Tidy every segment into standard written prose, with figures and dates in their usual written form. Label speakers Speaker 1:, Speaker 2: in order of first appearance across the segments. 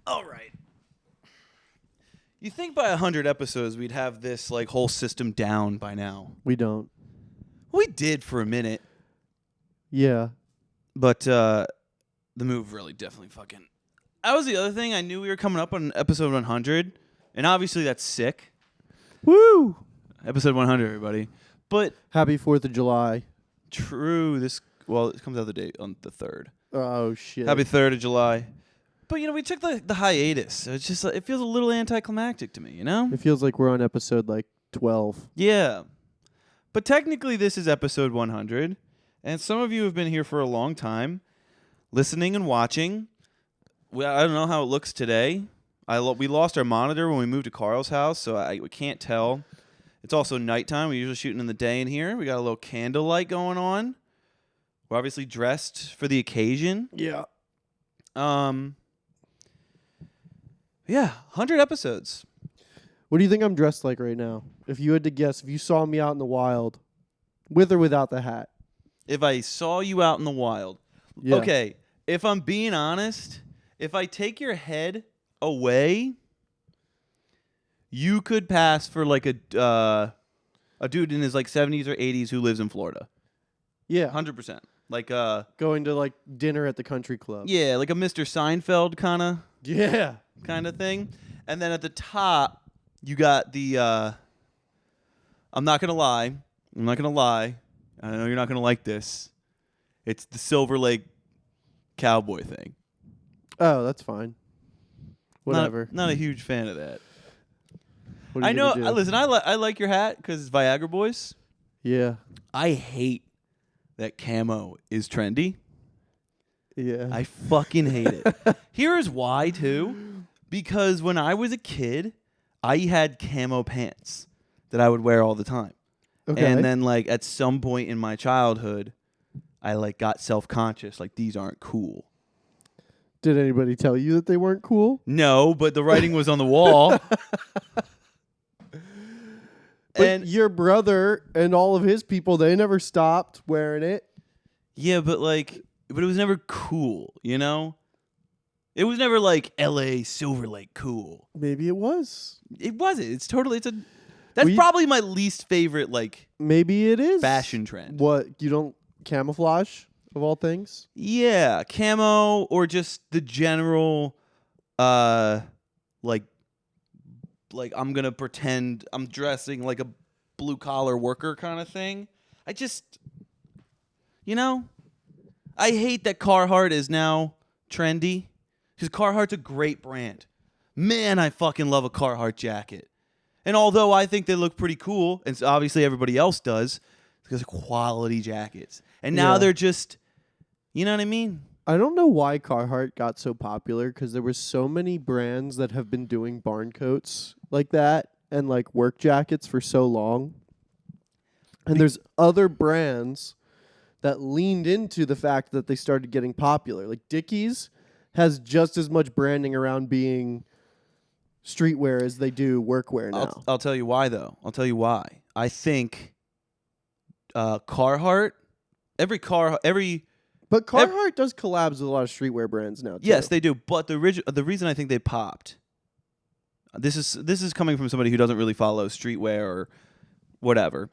Speaker 1: All right. You think by 100 episodes we'd have this like whole system down by now?
Speaker 2: We don't.
Speaker 1: We did for a minute,
Speaker 2: Yeah.
Speaker 1: but the move really definitely fucking. That was the other thing. I knew we were coming up on episode 100, and obviously that's sick.
Speaker 2: Woo!
Speaker 1: Episode 100, everybody. But
Speaker 2: Happy 4th of July.
Speaker 1: true, it comes out the date on the 3rd.
Speaker 2: Oh, shit.
Speaker 1: Happy 3rd of July. But, we took the hiatus. So it's just, it feels a little anticlimactic to me, you know?
Speaker 2: It feels like we're on episode, 12.
Speaker 1: Yeah. But technically, this is episode 100. And some of you have been here for a long time, listening and watching. Well, I don't know how it looks today. We lost our monitor when we moved to Karl's house, so we can't tell. It's also nighttime. We're usually shooting in the day in here. We got a little candlelight going on. We're obviously dressed for the occasion.
Speaker 2: Yeah.
Speaker 1: Yeah, 100 episodes.
Speaker 2: What do you think I'm dressed like right now? If you had to guess, if you saw me out in the wild, with or without the hat.
Speaker 1: If I saw you out in the wild.
Speaker 2: Yeah.
Speaker 1: Okay, if I'm being honest, if I take your head away, you could pass for like a dude in his 70s or 80s who lives in Florida.
Speaker 2: Yeah.
Speaker 1: 100%. Like
Speaker 2: Going to dinner at the country club.
Speaker 1: yeah, like a Mr. Seinfeld
Speaker 2: Yeah.
Speaker 1: kind of thing. And then at the top, you got the I'm not going to lie. I know you're not going to like this. It's the Silver Lake cowboy thing.
Speaker 2: Oh, that's fine. Whatever.
Speaker 1: Not a huge fan of that.
Speaker 2: What are
Speaker 1: I
Speaker 2: you
Speaker 1: know.
Speaker 2: gonna do?
Speaker 1: Listen, I like your hat because it's Viagra Boys.
Speaker 2: Yeah.
Speaker 1: I hate that camo is trendy.
Speaker 2: Yeah.
Speaker 1: I fucking hate it. Here's why, too. Because when I was a kid, I had camo pants that I would wear all the time.
Speaker 2: Okay.
Speaker 1: And then, at some point in my childhood, I, got self-conscious. These aren't cool.
Speaker 2: Did anybody tell you that they weren't cool?
Speaker 1: No, but the writing was on the wall.
Speaker 2: But
Speaker 1: And
Speaker 2: your brother and all of his people, they never stopped wearing it.
Speaker 1: yeah, but it was never cool, you know? It was never LA Silver Lake cool.
Speaker 2: Maybe it was.
Speaker 1: It wasn't. That's probably my least favorite
Speaker 2: Maybe it is.
Speaker 1: fashion trend.
Speaker 2: What, you don't camouflage of all things?
Speaker 1: Yeah, camo or just the general I'm going to pretend I'm dressing like a blue collar worker kind of thing. I just I hate that Carhartt is now trendy cuz Carhartt's a great brand. Man, I fucking love a Carhartt jacket. And although I think they look pretty cool, and obviously everybody else does, because they're quality jackets. And now
Speaker 2: Yeah.
Speaker 1: they're just, you know what I mean?
Speaker 2: I don't know why Carhartt got so popular because there were so many brands that have been doing barn coats like that and work jackets for so long. And there's other brands that leaned into the fact that they started getting popular. Like Dickies has just as much branding around being streetwear as they do workwear now.
Speaker 1: I'll tell you why, though. I'll tell you why. I think Carhartt,
Speaker 2: But Carhartt does collabs with a lot of streetwear brands now, too.
Speaker 1: yes, they do. But the reason I think they popped, this is coming from somebody who doesn't really follow streetwear or whatever.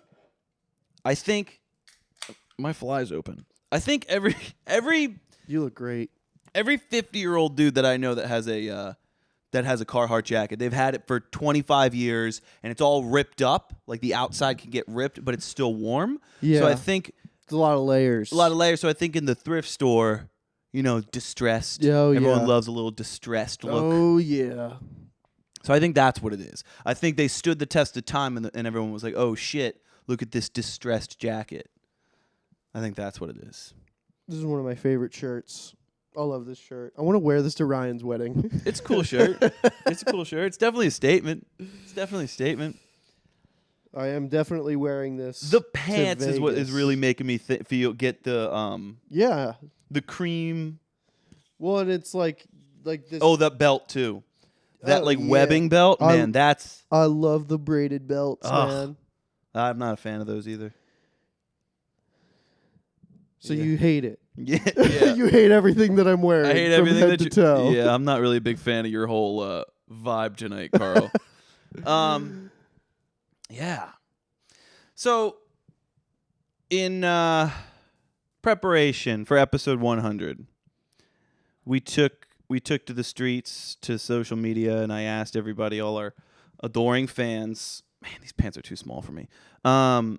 Speaker 1: I think my fly's open. I think every
Speaker 2: You look great.
Speaker 1: every 50-year-old dude that I know that has a Carhartt jacket, they've had it for 25 years, and it's all ripped up. The outside can get ripped, but it's still warm.
Speaker 2: Yeah.
Speaker 1: So I think
Speaker 2: It's a lot of layers.
Speaker 1: So I think in the thrift store, distressed.
Speaker 2: Oh,
Speaker 1: Everyone
Speaker 2: yeah.
Speaker 1: loves a little distressed look.
Speaker 2: Oh, yeah.
Speaker 1: So I think that's what it is. I think they stood the test of time, and everyone was like, "Oh shit, look at this distressed jacket." I think that's what it is.
Speaker 2: This is one of my favorite shirts. I love this shirt. I want to wear this to Ryan's wedding.
Speaker 1: It's a cool shirt. It's a cool shirt. It's definitely a statement.
Speaker 2: I am definitely wearing this.
Speaker 1: The pants is what is
Speaker 2: Vegas.
Speaker 1: really making me get the
Speaker 2: Yeah.
Speaker 1: the cream.
Speaker 2: Well, and it's like this.
Speaker 1: Oh, that belt too. That
Speaker 2: Oh, yeah.
Speaker 1: webbing belt, man. That's
Speaker 2: I love the braided belts,
Speaker 1: Ugh.
Speaker 2: man.
Speaker 1: I'm not a fan of those either.
Speaker 2: So
Speaker 1: Yeah.
Speaker 2: you hate it.
Speaker 1: Yeah.
Speaker 2: You hate everything that I'm wearing.
Speaker 1: I hate
Speaker 2: from
Speaker 1: everything
Speaker 2: head
Speaker 1: that
Speaker 2: to toe.
Speaker 1: Yeah, I'm not really a big fan of your whole vibe tonight, Carl. Yeah. So in preparation for episode 100, we took to the streets, to social media, and I asked everybody, all our adoring fans. Man, these pants are too small for me. I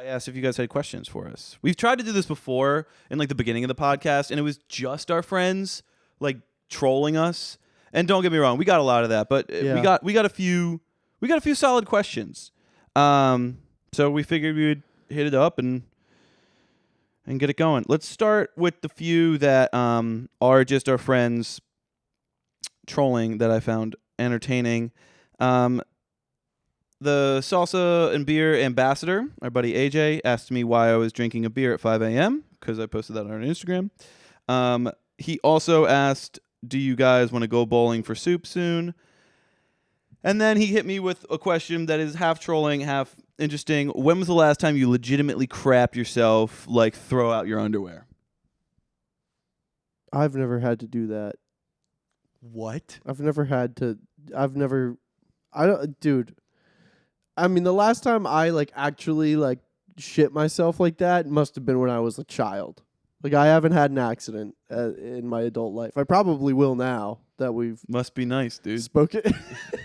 Speaker 1: asked if you guys had questions for us. We've tried to do this before in like the beginning of the podcast, and it was just our friends like trolling us. And don't get me wrong, we got a lot of that, but we got a few solid questions. So we figured we would hit it up and get it going. Let's start with the few that are just our friends trolling that I found entertaining. The salsa and beer ambassador, our buddy AJ, asked me why I was drinking a beer at 5 a.m. because I posted that on our Instagram. He also asked, do you guys want to go bowling for soup soon? And then he hit me with a question that is half trolling, half interesting. When was the last time you legitimately crapped yourself, like throw out your underwear?
Speaker 2: I've never had to do that.
Speaker 1: What?
Speaker 2: Dude. I mean, the last time I like actually like shit myself like that must have been when I was a child. Like I haven't had an accident in my adult life. I probably will now that we've
Speaker 1: Must be nice, dude.
Speaker 2: spoken.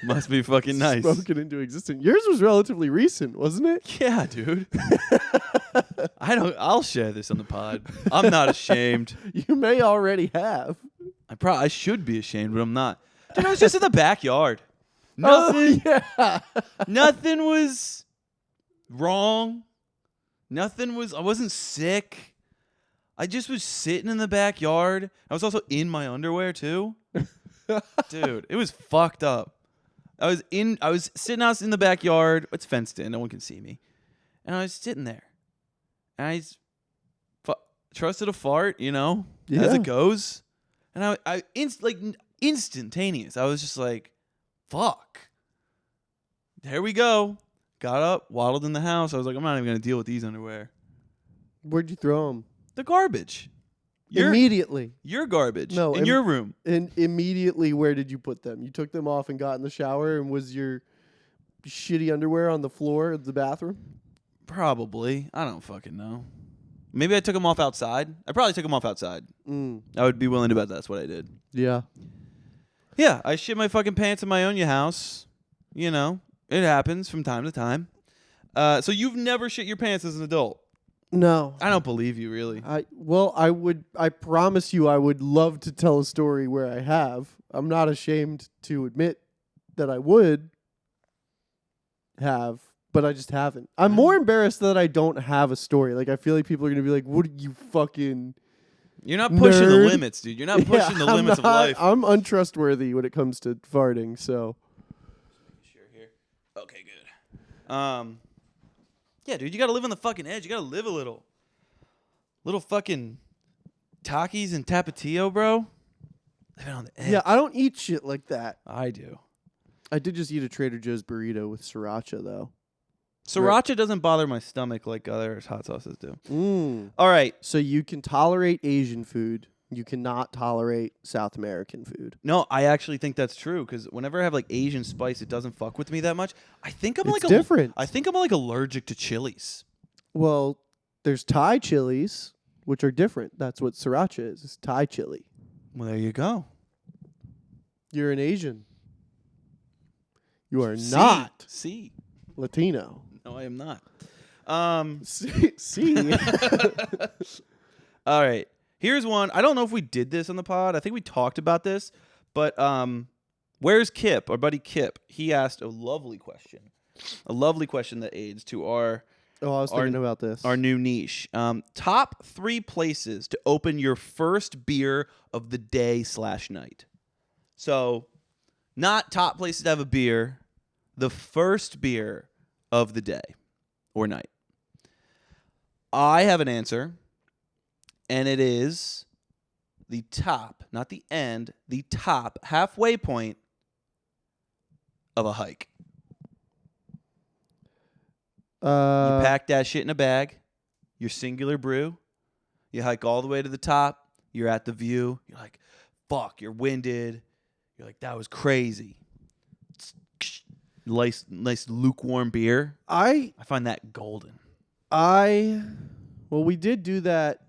Speaker 1: Must be fucking nice.
Speaker 2: Spoken into existence. Yours was relatively recent, wasn't it?
Speaker 1: Yeah, dude. I'll share this on the pod. I'm not ashamed.
Speaker 2: You may already have.
Speaker 1: I should be ashamed, but I'm not. Dude, I was just in the backyard. Nothing.
Speaker 2: Oh, yeah.
Speaker 1: Nothing was wrong. I wasn't sick. I just was sitting in the backyard. I was also in my underwear too. Dude, it was fucked up. I was sitting out in the backyard. It's fenced in. No one can see me. And I was sitting there. And I trusted a fart, as it goes. And instantaneous. I was just like, fuck. There we go. Got up, waddled in the house. I was like, I'm not even going to deal with these underwear.
Speaker 2: Where'd you throw them?
Speaker 1: The garbage.
Speaker 2: Immediately.
Speaker 1: Your garbage.
Speaker 2: No,
Speaker 1: in your room.
Speaker 2: And immediately, where did you put them? You took them off and got in the shower, and was your shitty underwear on the floor of the bathroom?
Speaker 1: Probably. I don't fucking know. Maybe I took them off outside. I probably took them off outside. I would be willing to bet that's what I did.
Speaker 2: Yeah.
Speaker 1: Yeah, I shit my fucking pants in my own house. It happens from time to time. So you've never shit your pants as an adult?
Speaker 2: No.
Speaker 1: I don't believe you, really.
Speaker 2: I promise you I would love to tell a story where I have. I'm not ashamed to admit that I would have, but I just haven't. I'm more embarrassed that I don't have a story. Like, I feel like people are going to be like, what are you fucking...
Speaker 1: You're not pushing the
Speaker 2: nerd?
Speaker 1: limits, dude. You're not pushing the limits of life.
Speaker 2: I'm untrustworthy when it comes to farting, so...
Speaker 1: Sure here. Okay, good. Yeah, dude, you gotta live on the fucking edge. You gotta live a little. Little fucking Takis and Tapatio, bro. Living on the edge.
Speaker 2: Yeah, I don't eat shit like that.
Speaker 1: I do.
Speaker 2: I did just eat a Trader Joe's burrito with sriracha, though.
Speaker 1: Sriracha doesn't bother my stomach like other hot sauces do.
Speaker 2: All
Speaker 1: right.
Speaker 2: So you can tolerate Asian food. You cannot tolerate South American food.
Speaker 1: No, I actually think that's true because whenever I have like Asian spice, it doesn't fuck with me that much. I think I'm
Speaker 2: different.
Speaker 1: I think I'm like allergic to chilies.
Speaker 2: Well, there's Thai chilies, which are different. That's what sriracha is. It's Thai chili.
Speaker 1: Well, there you go.
Speaker 2: You're an Asian. You are not Latino.
Speaker 1: No, I am not.
Speaker 2: See.
Speaker 1: All right. Here's one. I don't know if we did this on the pod. I think we talked about this. But where's Kip? Our buddy Kip. He asked a lovely question. A lovely question that aids to our...
Speaker 2: Oh, I was thinking about this.
Speaker 1: Our new niche. Top 3 places to open your first beer of the day/night. So, not top places to have a beer. The first beer of the day or night. I have an answer. And it is the top, not the end, the top halfway point of a hike. You pack that shit in a bag. your singular brew. You hike all the way to the top. You're at the view. You're like, fuck, you're winded. You're like, that was crazy. Nice lukewarm beer. I find that golden.
Speaker 2: Well, we did do that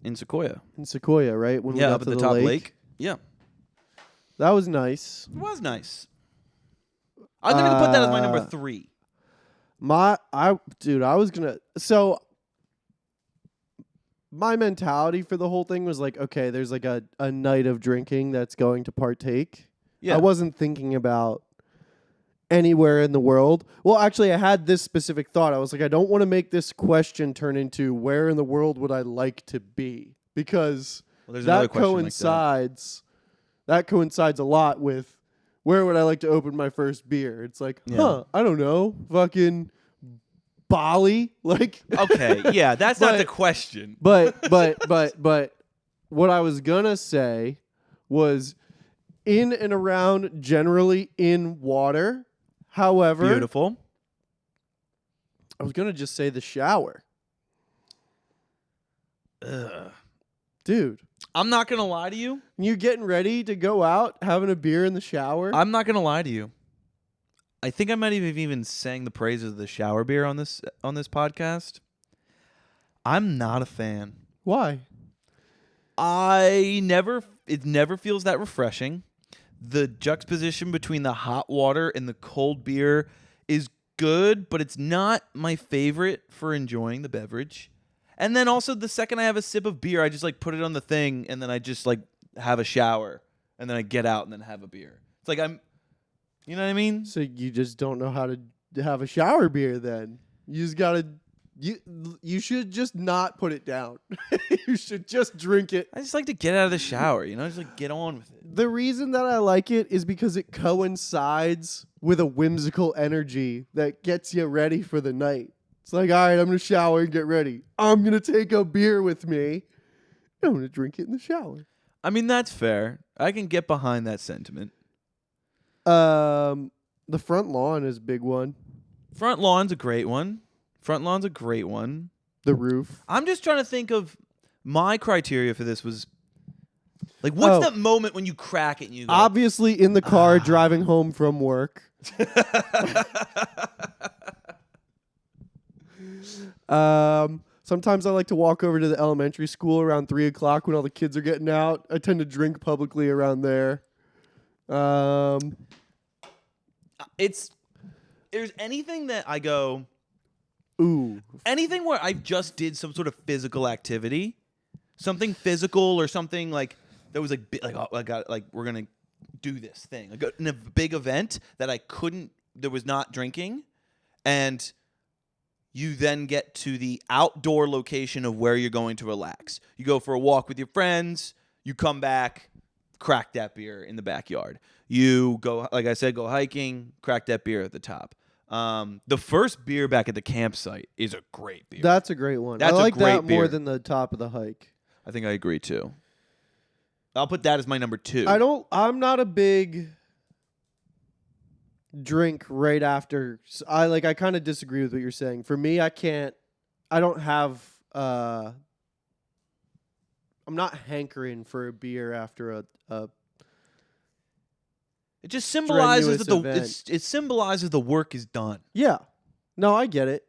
Speaker 1: in Sequoia,
Speaker 2: right? When we got
Speaker 1: up
Speaker 2: to
Speaker 1: at the top
Speaker 2: lake.
Speaker 1: lake. Yeah.
Speaker 2: That was nice.
Speaker 1: It was nice. I'm going to put that as my number 3.
Speaker 2: So my mentality for the whole thing was like, okay, there's like a night of drinking that's going to partake.
Speaker 1: Yeah.
Speaker 2: I wasn't thinking about anywhere in the world. Well, actually, I had this specific thought. I was like, I don't want to make this question turn into where in the world would I like to be? Because that coincides a lot with where would I like to open my first beer? It's like, I don't know, fucking Bali, like.
Speaker 1: Okay, yeah, that's not the question.
Speaker 2: But what I was gonna say was in and around, generally in water. However,
Speaker 1: beautiful.
Speaker 2: I was gonna just say the shower.
Speaker 1: Ugh.
Speaker 2: Dude.
Speaker 1: I'm not going to lie to you.
Speaker 2: You getting ready to go out, having a beer in the shower?
Speaker 1: I'm not going to lie to you. I think I might have even sang the praises of the shower beer on this podcast. I'm not a fan.
Speaker 2: Why?
Speaker 1: It never feels that refreshing. The juxtaposition between the hot water and the cold beer is good, but it's not my favorite for enjoying the beverage. And then also the second I have a sip of beer, I just like put it on the thing and then I just like have a shower and then I get out and then have a beer. It's like you know what I mean?
Speaker 2: So you just don't know how to have a shower beer then. You just got to you should just not put it down. You should just drink it.
Speaker 1: I just like to get out of the shower, just like get on with it.
Speaker 2: The reason that I like it is because it coincides with a whimsical energy that gets you ready for the night. It's like, all right, I'm going to shower and get ready. I'm going to take a beer with me. I'm going to drink it in the shower.
Speaker 1: I mean, that's fair. I can get behind that sentiment.
Speaker 2: The front lawn is a big one.
Speaker 1: Front lawn's a great one.
Speaker 2: The roof.
Speaker 1: I'm just trying to think of my criteria for this was like, what's that moment when you crack it and you go,
Speaker 2: obviously in the car driving home from work. Sometimes I like to walk over to the elementary school around 3:00 when all the kids are getting out. I tend to drink publicly around there.
Speaker 1: There's anything that I go,
Speaker 2: ooh,
Speaker 1: anything where I just did some sort of physical activity, something physical or something like that was like we're gonna do this thing like in a big event that there was not drinking, and you then get to the outdoor location of where you're going to relax. You go for a walk with your friends. You come back, crack that beer in the backyard. You go, like I said, go hiking, crack that beer at the top. The first beer back at the campsite is a great beer.
Speaker 2: That's a great one.
Speaker 1: That's
Speaker 2: I like
Speaker 1: a great
Speaker 2: that more
Speaker 1: beer.
Speaker 2: than the top of the hike.
Speaker 1: I think I agree too. I'll put that as my number 2.
Speaker 2: I'm not a big drink right after. I kind of disagree with what you're saying. For me, I'm not hankering for a beer after a
Speaker 1: It just symbolizes
Speaker 2: strenuous
Speaker 1: it symbolizes the work is done.
Speaker 2: Yeah. No, I get it.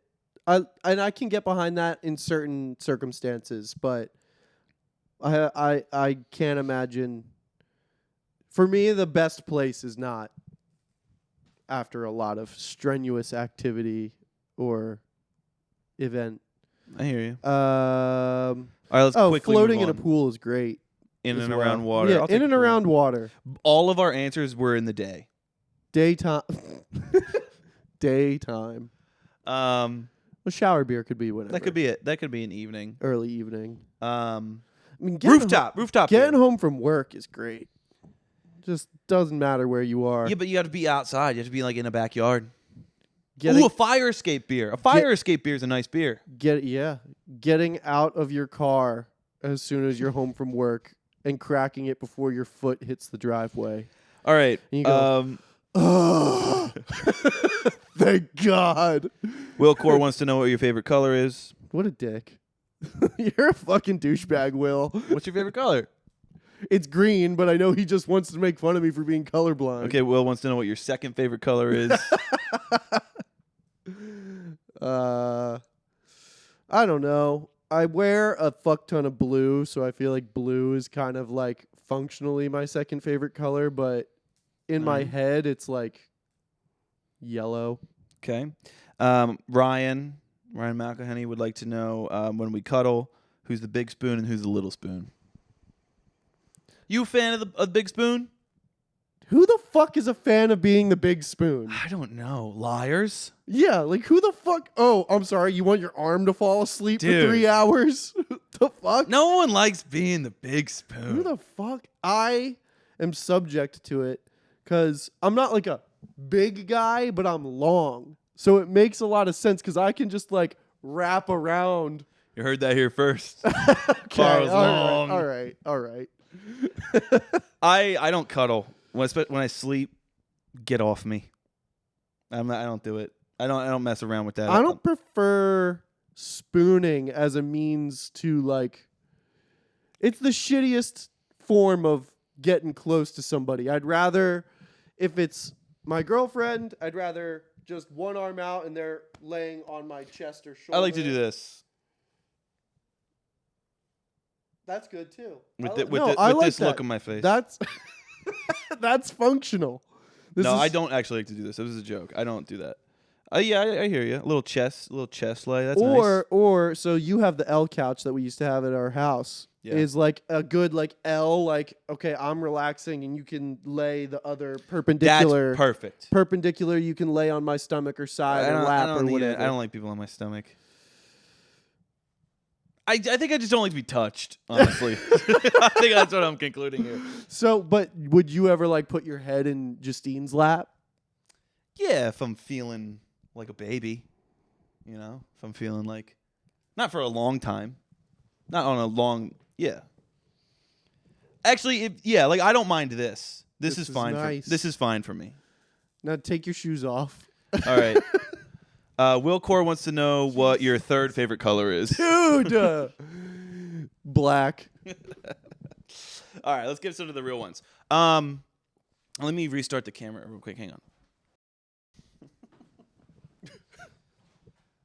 Speaker 2: I can get behind that in certain circumstances, but I can't imagine. For me, the best place is not after a lot of strenuous activity or event.
Speaker 1: I hear you.
Speaker 2: All
Speaker 1: right, let's quickly
Speaker 2: floating
Speaker 1: move
Speaker 2: in a
Speaker 1: on.
Speaker 2: pool is great.
Speaker 1: In and
Speaker 2: well.
Speaker 1: around water.
Speaker 2: Yeah, in and around water.
Speaker 1: All of our answers were in the day.
Speaker 2: Daytime. Daytime. Well, shower beer could be whatever.
Speaker 1: That could be it. That could be an evening.
Speaker 2: Early evening. I mean,
Speaker 1: Rooftop
Speaker 2: Getting
Speaker 1: beer.
Speaker 2: home from work is great. Just doesn't matter where you are.
Speaker 1: Yeah, but you have to be outside. You have to be like in a backyard.
Speaker 2: Getting,
Speaker 1: a fire escape beer. A fire escape beer is a nice beer.
Speaker 2: Getting out of your car as soon as you're home from work and cracking it before your foot hits the driveway.
Speaker 1: All right.
Speaker 2: And you go, oh, thank God.
Speaker 1: Will Core wants to know what your favorite color is.
Speaker 2: What a dick. You're a fucking douchebag, Will.
Speaker 1: What's your favorite color?
Speaker 2: It's green, but I know he just wants to make fun of me for being colorblind.
Speaker 1: Okay, Will wants to know what your second favorite color is.
Speaker 2: I don't know. I wear a fuck ton of blue, so I feel like blue is kind of like functionally my second favorite color, but in my head it's like yellow.
Speaker 1: Okay. Ryan McElhenney would like to know when we cuddle, who's the big spoon and who's the little spoon. You a fan of the big spoon?
Speaker 2: Who the fuck is a fan of being the big spoon?
Speaker 1: I don't know. Liars?
Speaker 2: Yeah, like who the fuck? Oh, I'm sorry. You want your arm to fall asleep
Speaker 1: Dude.
Speaker 2: for 3 hours? The fuck?
Speaker 1: No one likes being the big spoon.
Speaker 2: Who the fuck? I am subject to it because I'm not like a big guy, but I'm long. So it makes a lot of sense because I can just like wrap around.
Speaker 1: You heard that here first.
Speaker 2: Okay,
Speaker 1: Karl's
Speaker 2: all
Speaker 1: long.
Speaker 2: right.
Speaker 1: I don't cuddle. When I sleep, get off me. I don't do it. I don't mess around with that.
Speaker 2: I don't prefer spooning as a means to like. It's the shittiest form of getting close to somebody. I'd rather, if it's my girlfriend, I'd rather just one arm out and they're laying on my chest or shoulder.
Speaker 1: I like to do this.
Speaker 2: That's good too.
Speaker 1: With
Speaker 2: I like
Speaker 1: this
Speaker 2: that.
Speaker 1: look on my face.
Speaker 2: That's that's functional.
Speaker 1: I don't actually like to do this. This is a joke. I don't do that. Yeah, I hear you. A little chest lay. That's nice.
Speaker 2: Or so you have the L couch that we used to have at our house.
Speaker 1: Yeah.
Speaker 2: Is like a good like L, like okay, I'm relaxing and you can lay the other perpendicular.
Speaker 1: That's perfect.
Speaker 2: Perpendicular, you can lay on my stomach or side or lap or whatever.
Speaker 1: I don't like people on my stomach. I think I just don't like to be touched, honestly. I think that's what I'm concluding here.
Speaker 2: So, but would you ever like put your head in Justine's lap?
Speaker 1: Yeah, if I'm feeling like a baby, if I'm feeling like, not for a long time, not on a long, yeah. Actually, like I don't mind this. This is fine.
Speaker 2: Nice.
Speaker 1: This is fine for me.
Speaker 2: Now take your shoes off.
Speaker 1: All right. Will Core wants to know what your third favorite color is.
Speaker 2: Dude! Black.
Speaker 1: All right, let's get into the real ones. Let me restart the camera real quick. Hang on.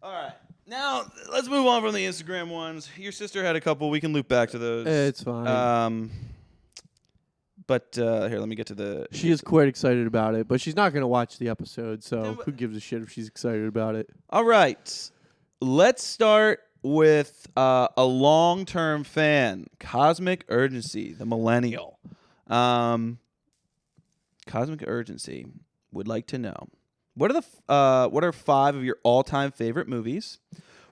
Speaker 1: All right. Now, let's move on from the Instagram ones. Your sister had a couple. We can loop back to those.
Speaker 2: It's fine.
Speaker 1: But here, let me get to the...
Speaker 2: She is quite excited about it, but she's not going to watch the episode, so who gives a shit if she's excited about it?
Speaker 1: All right. Let's start with a long-term fan, Cosmic Urgency, the millennial. Cosmic Urgency would like to know, what are 5 of your all-time favorite movies?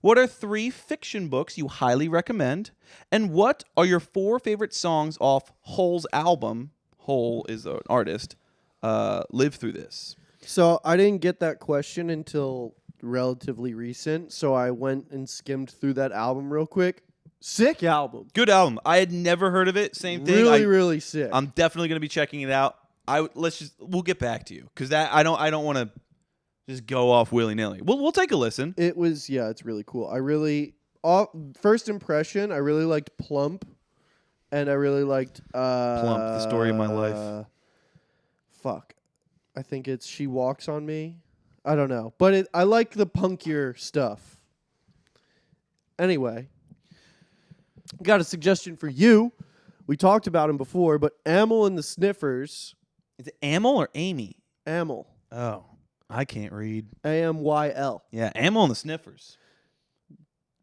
Speaker 1: What are 3 fiction books you highly recommend? And what are your 4 favorite songs off Hole's album? Hole is an artist. Live Through This.
Speaker 2: So I didn't get that question until relatively recent, so I went and skimmed through that album real quick. Sick album.
Speaker 1: Good album. I had never heard of it. Same thing.
Speaker 2: Really sick.
Speaker 1: I'm definitely going to be checking it out. We'll get back to you because I don't want to just go off willy-nilly. We'll take a listen.
Speaker 2: It's really cool. First impression, I really liked Plump, and I really liked
Speaker 1: Plump, the story of my life.
Speaker 2: Fuck. I think it's She Walks on Me. I don't know. But I like the punkier stuff. Anyway, got a suggestion for you. We talked about him before, but Amyl and the Sniffers.
Speaker 1: Is it Amyl or Amy?
Speaker 2: Amyl.
Speaker 1: Oh. I can't read.
Speaker 2: Amyl.
Speaker 1: Yeah, Amyl and the Sniffers.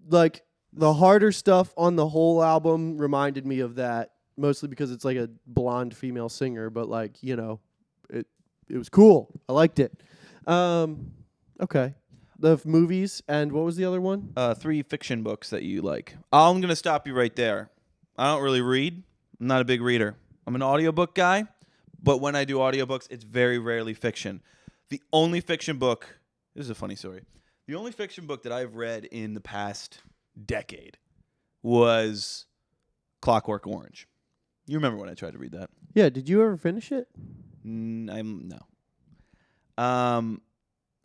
Speaker 2: Like, the harder stuff on the whole album reminded me of that, mostly because it's like a blonde female singer, but like, it was cool. I liked it. Okay. The movies, and what was the other one?
Speaker 1: 3 fiction books that you like. I'm going to stop you right there. I don't really read. I'm not a big reader. I'm an audiobook guy, but when I do audiobooks, it's very rarely fiction. The only fiction book, this is a funny story. The only fiction book that I've read in the past decade was Clockwork Orange. You remember when I tried to read that?
Speaker 2: Yeah, did you ever finish it?
Speaker 1: No. I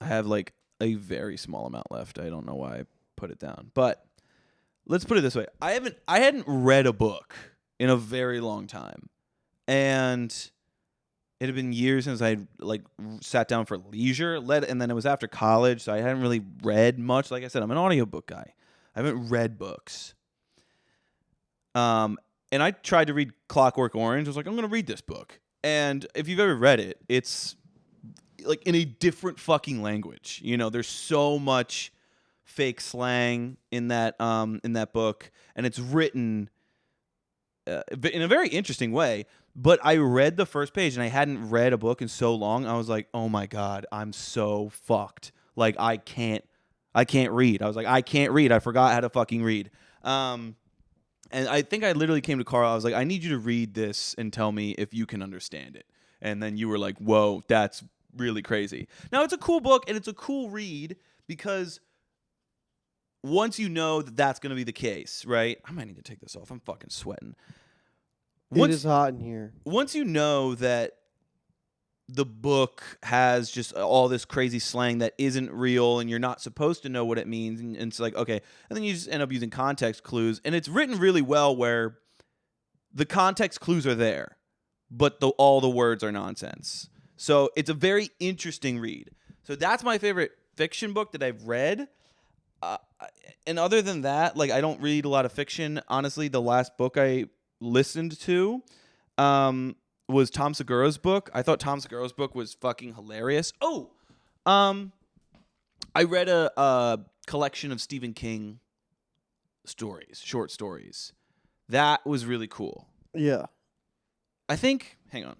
Speaker 1: have like a very small amount left. I don't know why I put it down. But let's put it this way. I hadn't read a book in a very long time. And it had been years since I like sat down for leisure, and then it was after college, so I hadn't really read much. Like I said, I'm an audiobook guy. I haven't read books. And I tried to read Clockwork Orange. I was like, I'm going to read this book. And if you've ever read it, it's like in a different fucking language. You know, there's so much fake slang in that book, and it's written in a very interesting way. But I read the first page, and I hadn't read a book in so long. I was like, oh my God, I'm so fucked. Like, I can't read. I was like, I can't read. I forgot how to fucking read. And I think I literally came to Karl. I was like, I need you to read this and tell me if you can understand it. And then you were like, whoa, that's really crazy. Now, it's a cool book, and it's a cool read because once you know that that's going to be the case, right? I might need to take this off. I'm fucking sweating.
Speaker 2: It is hot in here.
Speaker 1: Once you know that the book has just all this crazy slang that isn't real and you're not supposed to know what it means, and it's like, okay, and then you just end up using context clues, and it's written really well where the context clues are there, but all the words are nonsense. So it's a very interesting read. So that's my favorite fiction book that I've read. And other than that, like, I don't read a lot of fiction. Honestly, the last book I listened to was Tom Segura's book. I thought Tom Segura's book was fucking hilarious. Oh, I read a collection of Stephen King short stories. That was really cool.
Speaker 2: Yeah.
Speaker 1: I think, hang on.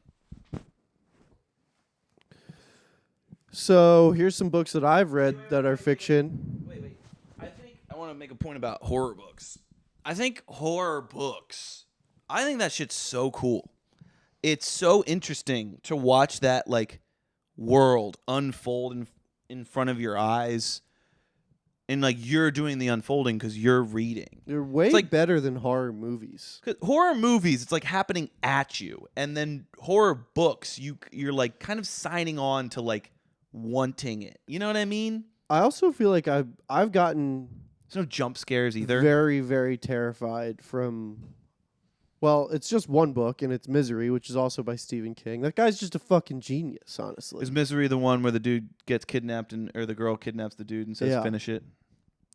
Speaker 2: So here's some books that I've read that are fiction.
Speaker 1: Wait. I want to make a point about horror books. I think that shit's so cool. It's so interesting to watch that like world unfold in front of your eyes, and like you're doing the unfolding because you're reading.
Speaker 2: They're way
Speaker 1: like,
Speaker 2: better than horror movies.
Speaker 1: Horror movies, it's like happening at you, and then horror books, you're like kind of signing on to like wanting it. You know what I mean?
Speaker 2: I also feel like I've gotten
Speaker 1: there's no jump scares either.
Speaker 2: Very, very terrified from. Well, it's just one book, and it's Misery, which is also by Stephen King. That guy's just a fucking genius, honestly.
Speaker 1: Is Misery the one where the dude gets kidnapped or the girl kidnaps the dude and says, finish it?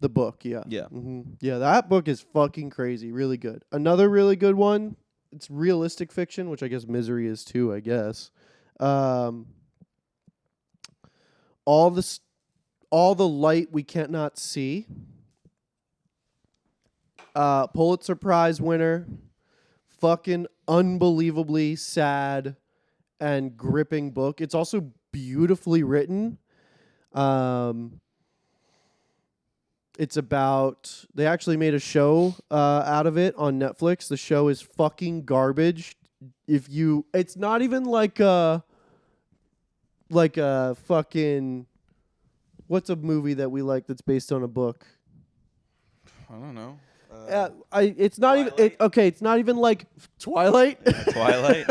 Speaker 2: The book, yeah.
Speaker 1: Yeah.
Speaker 2: Mm-hmm. Yeah, that book is fucking crazy. Really good. Another really good one, it's realistic fiction, which I guess Misery is too, I guess. All the Light We Cannot See. Pulitzer Prize winner. Fucking unbelievably sad and gripping book. It's also beautifully written. It's about, they actually made a show out of it on Netflix. The show is fucking garbage. It's not even like a fucking, what's a movie that we like that's based on a book?
Speaker 1: I don't know.
Speaker 2: It's not
Speaker 1: Twilight?
Speaker 2: even it's not even like Twilight.
Speaker 1: Twilight.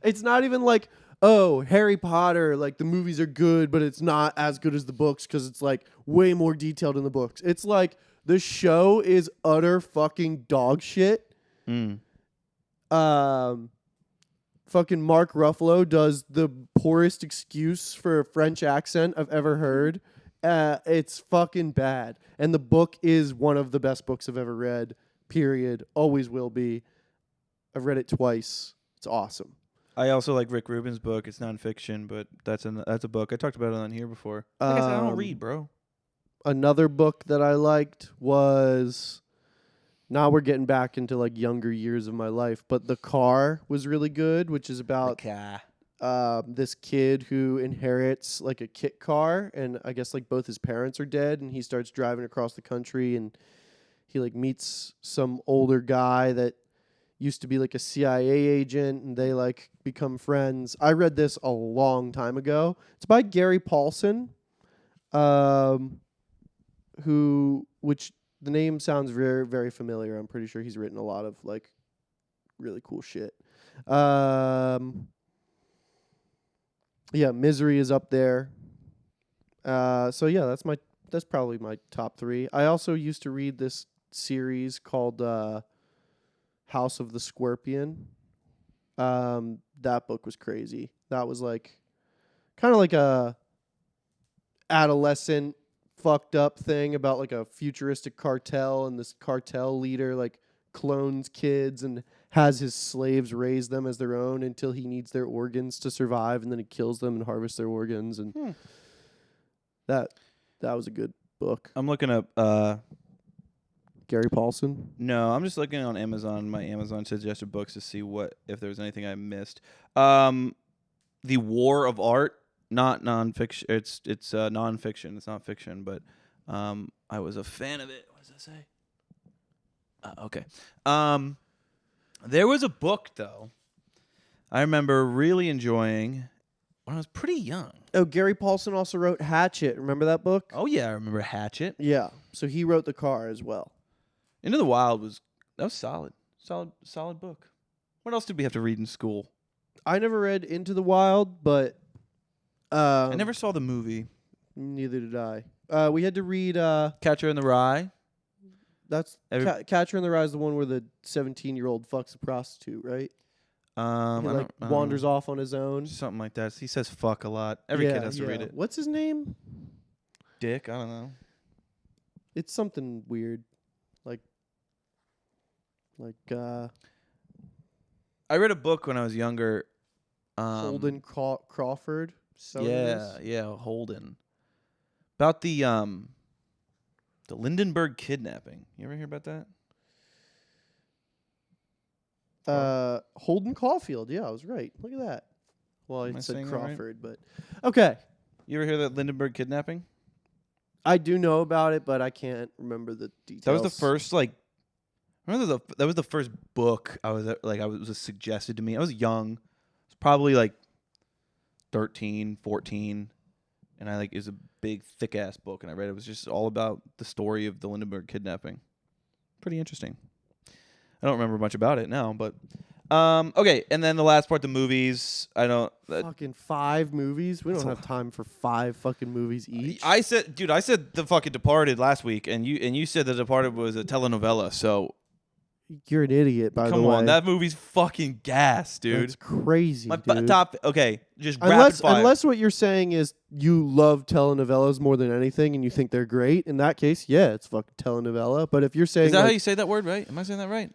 Speaker 2: It's not even like, oh, Harry Potter, like the movies are good, but it's not as good as the books because it's like way more detailed in the books. It's like the show is utter fucking dog shit. Fucking Mark Ruffalo does the poorest excuse for a French accent I've ever heard. It's fucking bad. And the book is one of the best books I've ever read, period. Always will be. I've read it twice. It's awesome.
Speaker 1: I also like Rick Rubin's book. It's nonfiction, but that's a book. I talked about it on here before. Like I said, I don't read, bro.
Speaker 2: Another book that I liked was, now we're getting back into like younger years of my life, but The Car was really good, which is about this kid who inherits like a kit car, and I guess like both his parents are dead, and he starts driving across the country, and he like meets some older guy that used to be like a CIA agent, and they like become friends. I read this a long time ago. It's by Gary Paulson, which the name sounds very, very familiar. I'm pretty sure he's written a lot of like really cool shit. Yeah, Misery is up there. So yeah, that's probably my top 3. I also used to read this series called House of the Scorpion. That book was crazy. That was like kind of like a adolescent fucked up thing about like a futuristic cartel, and this cartel leader like clones kids and has his slaves raise them as their own until he needs their organs to survive, and then he kills them and harvests their organs. And that was a good book.
Speaker 1: I'm looking up.
Speaker 2: Gary Paulson.
Speaker 1: No, I'm just looking on Amazon, my Amazon suggested books to see if there's anything I missed. The War of Art, not nonfiction. It's nonfiction. It's not fiction, but I was a fan of it. What does that say? Okay. There was a book though I remember really enjoying when I was pretty young.
Speaker 2: Oh, Gary Paulson also wrote Hatchet. Remember that book?
Speaker 1: Oh yeah, I remember Hatchet.
Speaker 2: Yeah. So he wrote The Car as well.
Speaker 1: Into the Wild was solid book. What else did we have to read in school?
Speaker 2: I never read Into the Wild, but
Speaker 1: I never saw the movie.
Speaker 2: Neither did I. We had to read
Speaker 1: Catcher in the Rye.
Speaker 2: That's Catcher in the Rye is the one where the 17-year-old fucks a prostitute, right? He wanders off on his own.
Speaker 1: Something like that. He says fuck a lot. Every kid has to read it.
Speaker 2: What's his name?
Speaker 1: Dick? I don't know.
Speaker 2: It's something weird.
Speaker 1: I read a book when I was younger.
Speaker 2: Holden Crawford.
Speaker 1: Holden. About the Lindenberg kidnapping. You ever hear about that?
Speaker 2: Holden Caulfield. Yeah, I was right. Look at that. Well, I said
Speaker 1: saying
Speaker 2: Crawford, but okay.
Speaker 1: You ever hear that Lindenberg kidnapping?
Speaker 2: I do know about it, but I can't remember the details.
Speaker 1: That was the first that was the first book I was suggested to me. I was young. I was probably like 13, 14, and it was a big thick ass book, and I read it. It was just all about the story of the Lindenberg kidnapping. Pretty interesting. I don't remember much about it now, but okay, and then the last part, the movies.
Speaker 2: Fucking 5 movies? We don't have time for 5 fucking movies each.
Speaker 1: I said The fucking Departed last week, and you said The Departed was a telenovela, so
Speaker 2: you're an idiot, by the way.
Speaker 1: Come on, that movie's fucking gas, dude.
Speaker 2: It's crazy, dude.
Speaker 1: Okay, just rapid fire.
Speaker 2: Unless what you're saying is you love telenovelas more than anything and you think they're great. In that case, yeah, it's fucking telenovela. But if you're saying...
Speaker 1: Is that how you say that word, right? Am I saying that right?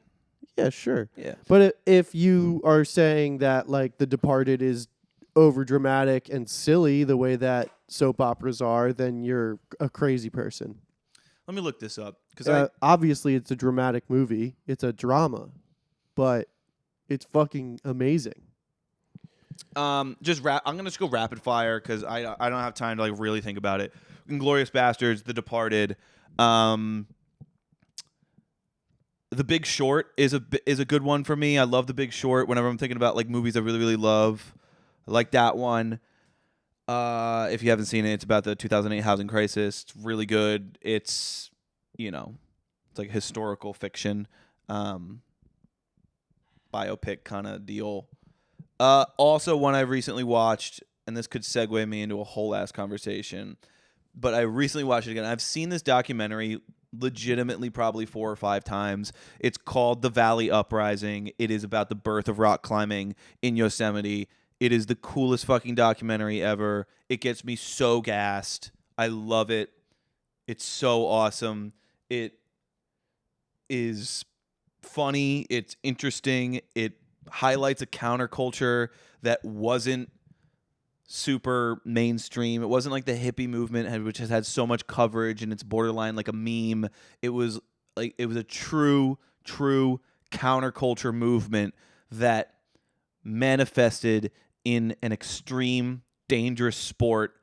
Speaker 2: Yeah, sure.
Speaker 1: Yeah.
Speaker 2: But if you are saying that, like, The Departed is over-dramatic and silly the way that soap operas are, then you're a crazy person.
Speaker 1: Let me look this up. Because
Speaker 2: obviously it's a dramatic movie. It's a drama. But it's fucking amazing.
Speaker 1: I'm going to go rapid fire because I don't have time to really think about it. Inglourious Bastards, The Departed. The Big Short is a good one for me. I love The Big Short whenever I'm thinking about movies I really, really love. I like that one. If you haven't seen it, it's about the 2008 housing crisis. It's really good. It's, it's like historical fiction, biopic kind of deal. Also, one I recently watched, and this could segue me into a whole ass conversation, but I recently watched it again. I've seen this documentary legitimately probably 4 or 5 times. It's called The Valley Uprising. It is about the birth of rock climbing in Yosemite. It is the coolest fucking documentary ever. It gets me so gassed. I love it. It's so awesome. It is funny. It's interesting. It highlights a counterculture that wasn't super mainstream. It wasn't like the hippie movement, which has had so much coverage and it's borderline like a meme. It was a true counterculture movement that manifested in an extreme, dangerous sport,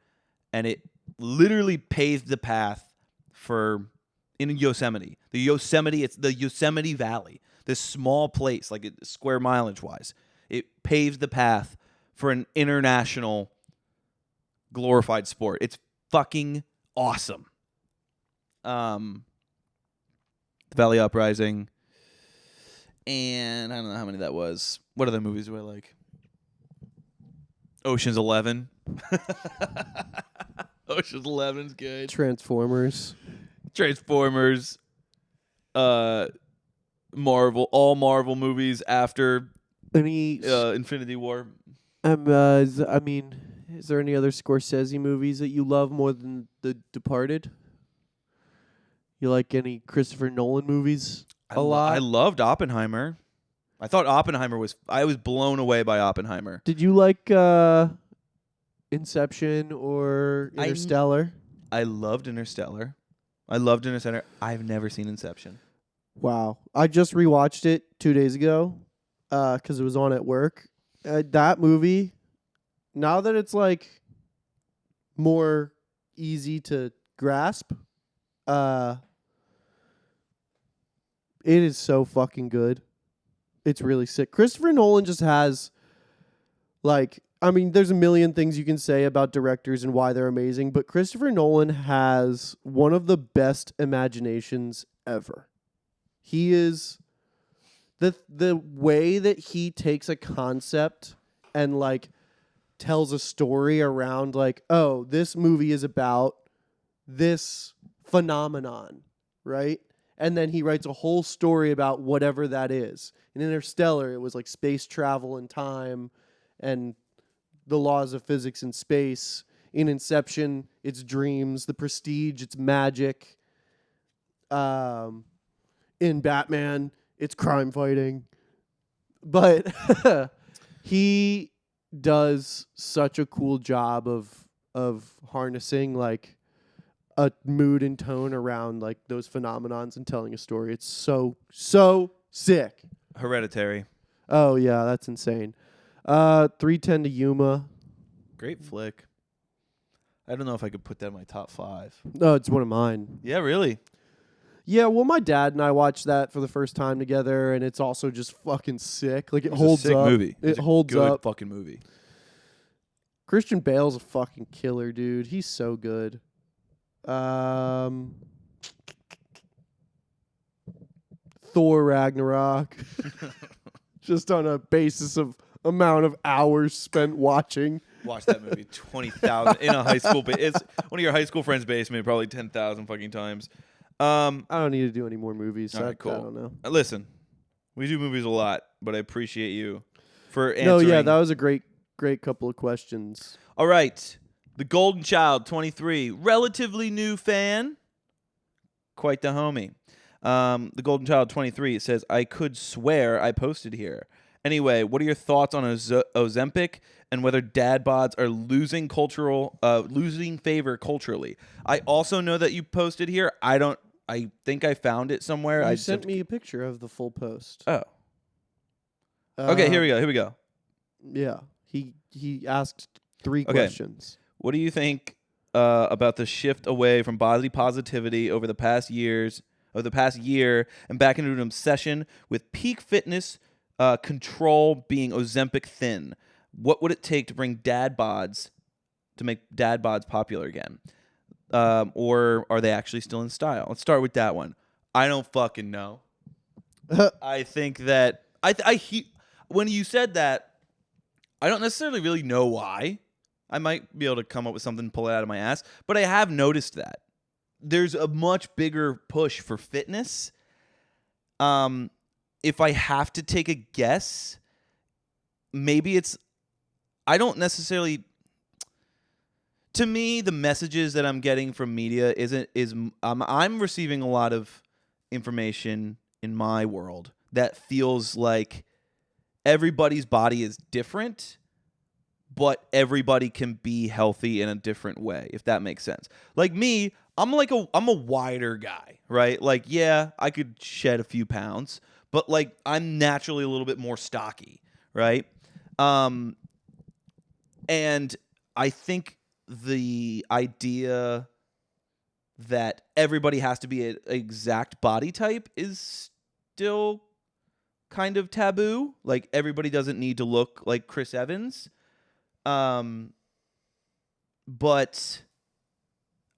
Speaker 1: and it literally paved the path in Yosemite. It's the Yosemite Valley, this small place, square mileage wise. It paved the path for an international glorified sport. It's fucking awesome. The Valley Uprising, and I don't know how many that was. What other movies do I like? Ocean's 11. Ocean's 11's good.
Speaker 2: Transformers.
Speaker 1: all Marvel movies after
Speaker 2: Any?
Speaker 1: Infinity War.
Speaker 2: Is there any other Scorsese movies that you love more than The Departed? You like any Christopher Nolan movies a
Speaker 1: I
Speaker 2: lot?
Speaker 1: loved Oppenheimer. I thought Oppenheimer was. I was blown away by Oppenheimer.
Speaker 2: Did you like Inception or Interstellar?
Speaker 1: I loved Interstellar. I loved Interstellar. I've never seen Inception.
Speaker 2: Wow. I just rewatched it 2 days ago because it was on at work. That movie, now that it's like more easy to grasp, it is so fucking good. It's really sick. Christopher Nolan just has, there's a million things you can say about directors and why they're amazing, but Christopher Nolan has one of the best imaginations ever. He is the way that he takes a concept and tells a story around oh, this movie is about this phenomenon, right? And then he writes a whole story about whatever that is. In Interstellar, it was like space travel and time and the laws of physics in space. In Inception, it's dreams. The Prestige, it's magic. In Batman, it's crime fighting. But he does such a cool job of harnessing a mood and tone around those phenomenons and telling a story. It's so sick.
Speaker 1: Hereditary.
Speaker 2: Oh yeah, that's insane. 310 to Yuma.
Speaker 1: Great flick. I don't know if I could put that in my top 5.
Speaker 2: No, it's one of mine.
Speaker 1: Yeah, really.
Speaker 2: Yeah, well, my dad and I watched that for the first time together, and it's also just fucking sick. It
Speaker 1: It's
Speaker 2: holds
Speaker 1: a sick
Speaker 2: up.
Speaker 1: movie.
Speaker 2: It
Speaker 1: It's a
Speaker 2: holds
Speaker 1: good
Speaker 2: up.
Speaker 1: fucking movie.
Speaker 2: Christian Bale's a fucking killer, dude. He's so good. Thor Ragnarok. Just on a basis of amount of hours spent watching.
Speaker 1: Watch that movie 20,000 in a high school. It's one of your high school friends' basement, probably 10,000 fucking times.
Speaker 2: I don't need to do any more movies.
Speaker 1: All right, cool.
Speaker 2: I don't know.
Speaker 1: Listen, we do movies a lot, but I appreciate you for answering.
Speaker 2: No, yeah, that was a great couple of questions.
Speaker 1: All right. The Golden Child, 23. Relatively new fan. Quite the homie. The Golden Child, 23. It says, I could swear I posted here. Anyway, what are your thoughts on Ozempic and whether dad bods are losing favor culturally? I also know that you posted here. I think I found it somewhere.
Speaker 2: You sent me a picture of the full post.
Speaker 1: Oh. Okay, here we go.
Speaker 2: Yeah. He asked 3 questions.
Speaker 1: What do you think about the shift away from body positivity over the past year and back into an obsession with peak fitness control being Ozempic thin? What would it take to make dad bods popular again? Or are they actually still in style? Let's start with that one. I don't fucking know. I think that when you said that, I don't necessarily really know why. I might be able to come up with something and pull it out of my ass, but I have noticed that there's a much bigger push for fitness. If I have to take a guess, maybe I don't necessarily. To me, the messages that I'm getting from media I'm receiving a lot of information in my world that feels like everybody's body is different, but everybody can be healthy in a different way, if that makes sense. Like me, I'm a wider guy, right? Like, yeah, I could shed a few pounds, but I'm naturally a little bit more stocky, right? And I think the idea that everybody has to be an exact body type is still kind of taboo. Like, everybody doesn't need to look like Chris Evans. But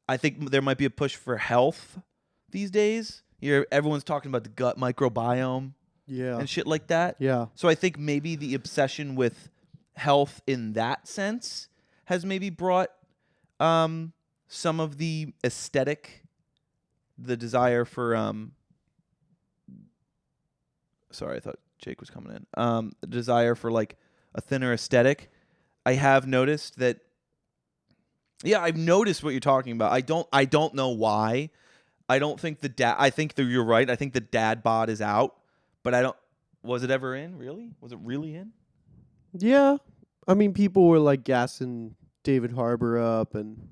Speaker 1: I think there might be a push for health these days. Everyone's talking about the gut microbiome and shit like that.
Speaker 2: Yeah.
Speaker 1: So I think maybe the obsession with health in that sense has maybe brought some of the aesthetic, the desire for Sorry, I thought Jake was coming in. The desire for like a thinner aesthetic. I have noticed that. Yeah, I've noticed what you're talking about. I don't know why. I don't think the dad. I think that you're right. I think the dad bod is out, but I don't. Was it ever in? Really? Was it really in?
Speaker 2: Yeah. I mean, people were like gassing David Harbour up and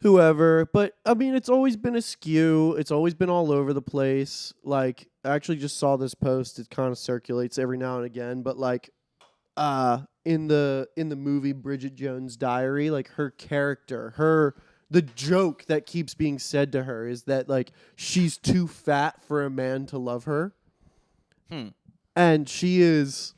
Speaker 2: whoever. But I mean, it's always been askew. It's always been all over the place. Like, I actually just saw this post. It kind of circulates every now and again. But like, in the movie Bridget Jones' Diary, like her character, the joke that keeps being said to her is that like she's too fat for a man to love her. And she is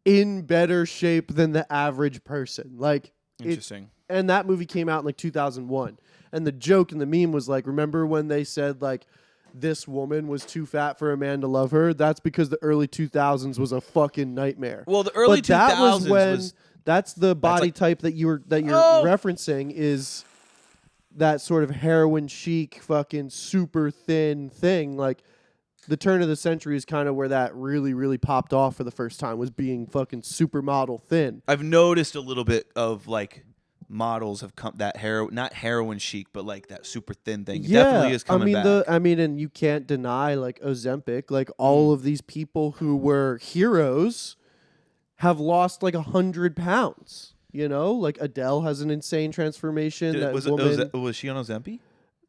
Speaker 2: in better shape than the average person. Like,
Speaker 1: Interesting.
Speaker 2: and that movie came out in like 2001. And the joke and the meme was like, remember when they said like this woman was too fat for a man to love her? That's because the early 2000s was a fucking nightmare.
Speaker 1: Well, the early 2000s
Speaker 2: that was when
Speaker 1: was
Speaker 2: that's the body
Speaker 1: like,
Speaker 2: type that you're referencing is that sort of heroin chic fucking super thin thing. Like, the turn of the century is kind of where that really, really popped off for the first time, was being fucking supermodel thin.
Speaker 1: I've noticed a little bit of like models have come that not heroin chic, but like that super thin thing. It definitely is coming back.
Speaker 2: And you can't deny like Ozempic, like all of these people who were heroes have lost like 100 pounds. You know, like Adele has an insane transformation.
Speaker 1: Was she on Ozempic?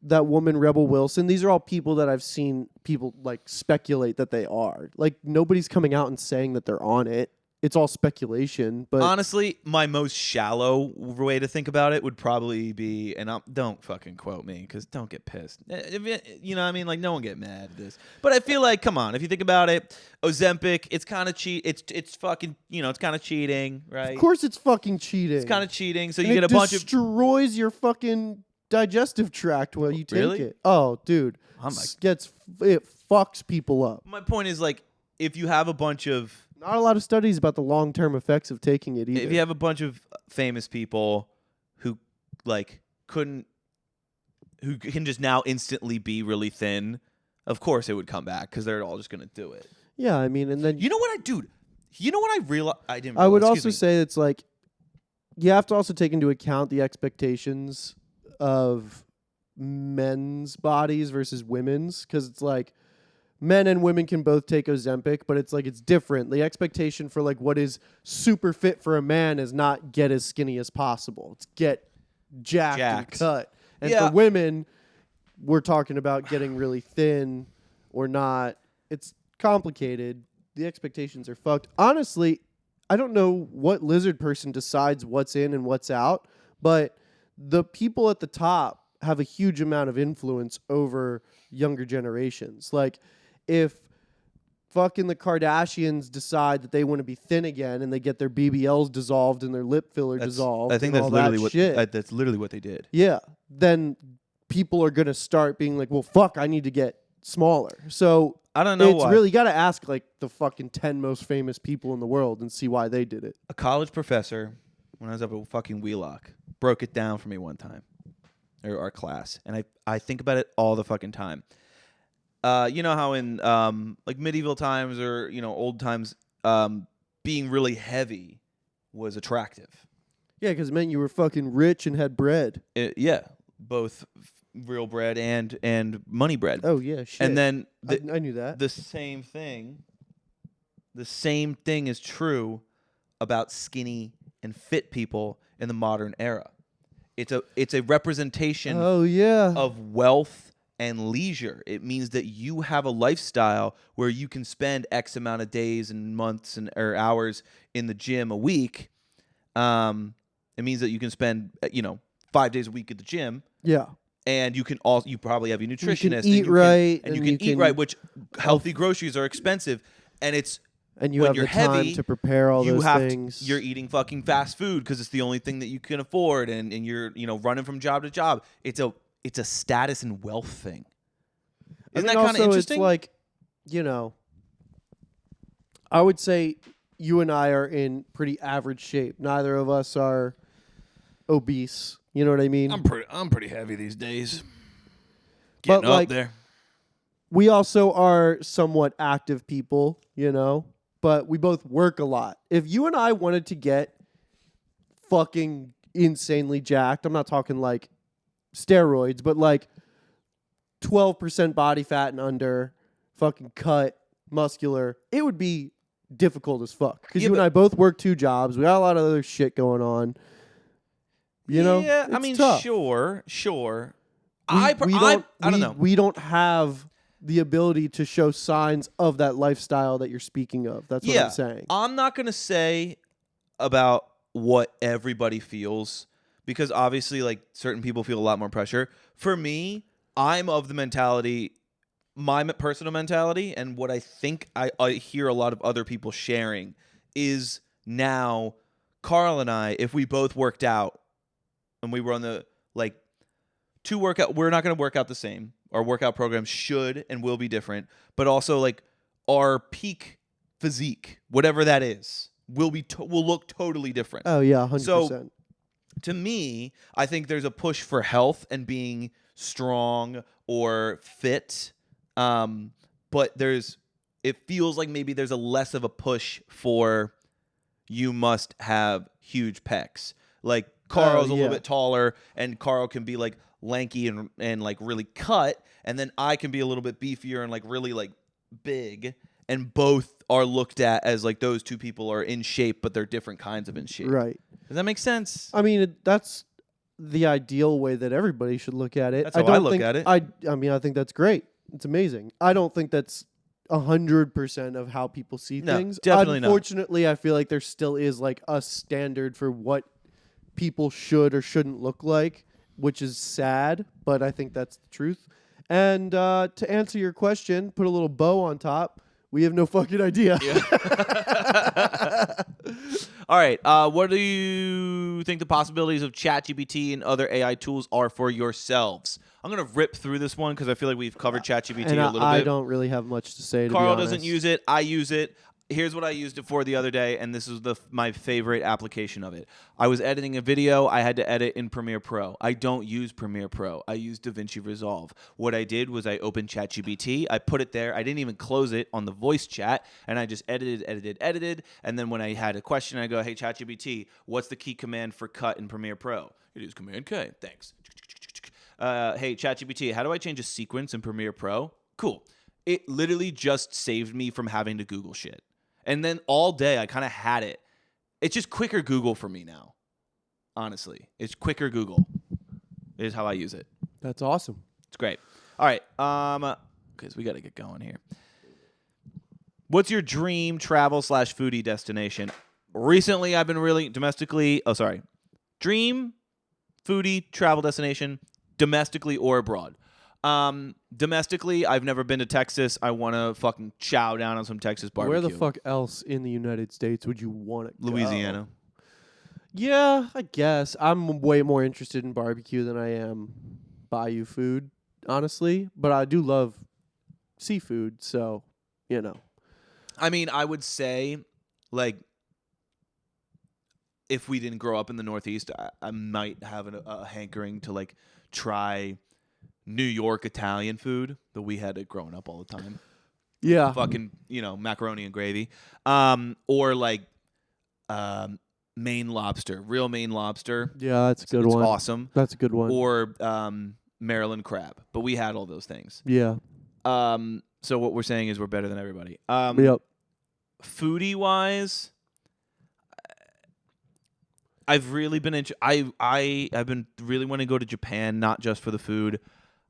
Speaker 2: That woman, Rebel Wilson, these are all people that I've seen people like speculate that they are. Like, nobody's coming out and saying that they're on it. It's all speculation. But
Speaker 1: honestly, my most shallow way to think about it would probably be, and don't fucking quote me because don't get pissed. You know what I mean? Like, no one get mad at this. But I feel like, come on, if you think about it, Ozempic, it's kind of cheat. It's fucking, it's kind of cheating, right?
Speaker 2: Of course it's fucking cheating.
Speaker 1: It's kind of cheating. So
Speaker 2: and
Speaker 1: you get a bunch of...
Speaker 2: destroys your fucking digestive tract while you take
Speaker 1: Really?
Speaker 2: it. Oh, dude. It fucks people up.
Speaker 1: My point is, like, if you have a bunch of...
Speaker 2: Not a lot of studies about the long-term effects of taking it either.
Speaker 1: If you have a bunch of famous people who, like, who can just now instantly be really thin, of course it would come back because they're all just going to do it.
Speaker 2: Yeah, I mean, and then...
Speaker 1: You know what I realized?
Speaker 2: I would also say it's like, you have to also take into account the expectations of men's bodies versus women's, because it's like men and women can both take Ozempic, but it's like it's different. The expectation for like what is super fit for a man is not get as skinny as possible. It's get jacked. And cut. And for women, we're talking about getting really thin or not. It's complicated. The expectations are fucked. Honestly, I don't know what lizard person decides what's in and what's out, but the people at the top have a huge amount of influence over younger generations. Like, if fucking the Kardashians decide that they want to be thin again and they get their BBLs dissolved and their lip filler dissolved,
Speaker 1: I think that's literally what they did.
Speaker 2: Yeah, then people are gonna start being like, well, fuck, I need to get smaller. So
Speaker 1: I don't know.
Speaker 2: It's really, you got to ask like the fucking 10 most famous people in the world and see why they did it.
Speaker 1: A college professor, when I was up at fucking Wheelock, broke it down for me one time, or our class, and I think about it all the fucking time. You know how in like medieval times or old times, being really heavy was attractive.
Speaker 2: Yeah, because it meant you were fucking rich and had bread.
Speaker 1: Both real bread and money bread.
Speaker 2: Oh yeah, shit.
Speaker 1: And then
Speaker 2: I knew that.
Speaker 1: The same thing is true about skinny and fit people in the modern era. It's a representation of wealth and leisure. It means that you have a lifestyle where you can spend X amount of days and months or hours in the gym a week. It means that you can spend 5 days a week at the gym.
Speaker 2: Yeah.
Speaker 1: And you probably have your nutritionist.
Speaker 2: You can eat right.
Speaker 1: And you can eat right, which healthy groceries are expensive.
Speaker 2: And you have the time to prepare all those things.
Speaker 1: You're eating fucking fast food because it's the only thing that you can afford, and you're running from job to job. It's a status and wealth thing. Isn't that kind of interesting?
Speaker 2: It's like, I would say you and I are in pretty average shape. Neither of us are obese. You know what I mean?
Speaker 1: I'm pretty heavy these days. Getting up there.
Speaker 2: we also are somewhat active people, but we both work a lot. If you and I wanted to get fucking insanely jacked, I'm not talking like steroids, but like 12% body fat and under, fucking cut, muscular, it would be difficult as fuck. Because you and I both work 2 jobs. We got a lot of other shit going on.
Speaker 1: Yeah, I
Speaker 2: It's
Speaker 1: mean,
Speaker 2: tough.
Speaker 1: sure.
Speaker 2: We
Speaker 1: I don't know.
Speaker 2: We don't have the ability to show signs of that lifestyle that you're speaking of. That's what I'm saying.
Speaker 1: I'm not going to say about what everybody feels because obviously like certain people feel a lot more pressure. For me, I'm of the mentality, my personal mentality, and what I think I hear a lot of other people sharing is now Karl and I, if we both worked out and we were on the like to work out, we're not going to work out the same. Our workout programs should and will be different, but also like our peak physique, whatever that is, will look totally different.
Speaker 2: Oh yeah, 100%.
Speaker 1: So to me, I think there's a push for health and being strong or fit, but it feels like maybe there's a less of a push for you must have huge pecs. Like Karl's a little bit taller, and Karl can be like lanky and like really cut, and then I can be a little bit beefier and like really like big, and both are looked at as like those two people are in shape, but they're different kinds of in shape.
Speaker 2: Right.
Speaker 1: Does that make sense?
Speaker 2: I mean, that's the ideal way that everybody should look at it.
Speaker 1: That's how I look at it.
Speaker 2: I mean, I think that's great. It's amazing. I don't think that's 100% of how people see things.
Speaker 1: Definitely not.
Speaker 2: Unfortunately, I feel like there still is like a standard for what people should or shouldn't look like, which is sad, but I think that's the truth. And to answer your question, put a little bow on top. We have no fucking idea.
Speaker 1: Yeah. All right. What do you think the possibilities of ChatGPT and other AI tools are for yourselves? I'm going to rip through this one because I feel like we've covered ChatGPT
Speaker 2: and
Speaker 1: a little bit.
Speaker 2: I don't really have much to say, to be
Speaker 1: Karl
Speaker 2: honest.
Speaker 1: doesn't use it. I use it. Here's what I used it for the other day, and this is my favorite application of it. I was editing a video. I had to edit in Premiere Pro. I don't use Premiere Pro. I use DaVinci Resolve. What I did was I opened ChatGPT. I put it there. I didn't even close it on the voice chat, and I just edited. And then when I had a question, I go, hey, ChatGPT, what's the key command for cut in Premiere Pro? It is Command K. Thanks. Hey, ChatGPT, how do I change a sequence in Premiere Pro? Cool. It literally just saved me from having to Google shit. And then all day, I kind of had it. It's just quicker Google for me now. Honestly, it's quicker Google is how I use it.
Speaker 2: That's awesome.
Speaker 1: It's great. All right, because we got to get going here. What's your dream travel / foodie destination? Recently, I've been really dream foodie travel destination, domestically or abroad. Domestically, I've never been to Texas. I want to fucking chow down on some Texas barbecue.
Speaker 2: Where the fuck else in the United States would you want to go?
Speaker 1: Louisiana.
Speaker 2: Yeah, I guess. I'm way more interested in barbecue than I am bayou food, honestly. But I do love seafood, so,
Speaker 1: I mean, I would say, like, if we didn't grow up in the Northeast, I might have a hankering to, like, try New York Italian food that we had it growing up all the time.
Speaker 2: Yeah.
Speaker 1: Fucking, macaroni and gravy. Or like Maine lobster, real Maine lobster.
Speaker 2: Yeah, that's a good one.
Speaker 1: It's awesome.
Speaker 2: That's a good one.
Speaker 1: Or Maryland crab. But we had all those things.
Speaker 2: Yeah.
Speaker 1: So what we're saying is we're better than everybody.
Speaker 2: Yep.
Speaker 1: Foodie wise, I've really been I've been really wanting to go to Japan, not just for the food.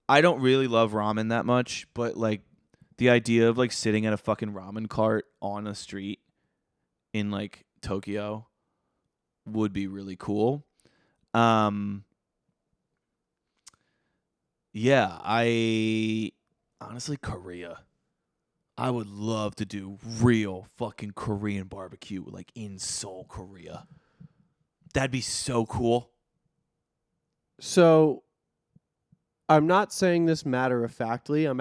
Speaker 1: I don't really love ramen that much, but like the idea of like sitting at a fucking ramen cart on a street in like Tokyo would be really cool. Yeah, I honestly Korea. I would love to do real fucking Korean barbecue like in Seoul, Korea. That'd be so cool.
Speaker 2: So I'm not saying this matter-of-factly. I'm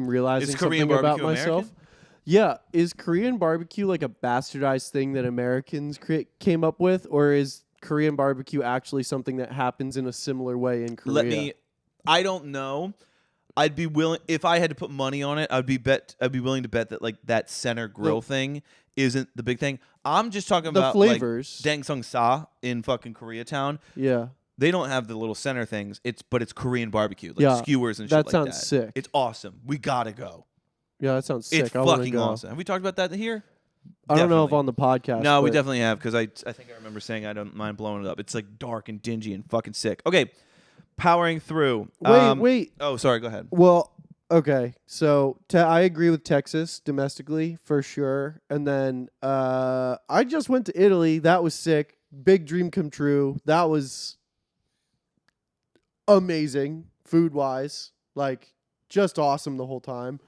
Speaker 2: realizing something about myself.
Speaker 1: American?
Speaker 2: Yeah. Is Korean barbecue like a bastardized thing that Americans came up with? Or is Korean barbecue actually something that happens in a similar way in Korea?
Speaker 1: I don't know. I'd be willing if I had to put money on it. I'd be willing to bet that like that center grill thing isn't the big thing. I'm just talking
Speaker 2: The
Speaker 1: about
Speaker 2: flavors.
Speaker 1: like Dangsung Sa in fucking Koreatown.
Speaker 2: Yeah.
Speaker 1: They don't have the little center things. It's Korean barbecue, like
Speaker 2: Yeah,
Speaker 1: skewers and
Speaker 2: that
Speaker 1: shit like
Speaker 2: sounds
Speaker 1: that.
Speaker 2: sick.
Speaker 1: It's awesome. We gotta go.
Speaker 2: Yeah, that sounds sick.
Speaker 1: It's
Speaker 2: I wanna
Speaker 1: fucking
Speaker 2: go.
Speaker 1: awesome. Have we talked about that here?
Speaker 2: I don't know if
Speaker 1: Definitely.
Speaker 2: on the podcast.
Speaker 1: No, we
Speaker 2: but
Speaker 1: definitely have because I think I remember saying I don't mind blowing it up. It's like dark and dingy and fucking sick. Okay, powering through.
Speaker 2: Wait.
Speaker 1: Oh, sorry. Go ahead.
Speaker 2: Well, okay. So I agree with Texas domestically for sure. And then I just went to Italy. That was sick. Big dream come true. That was amazing food wise. Like just awesome the whole time.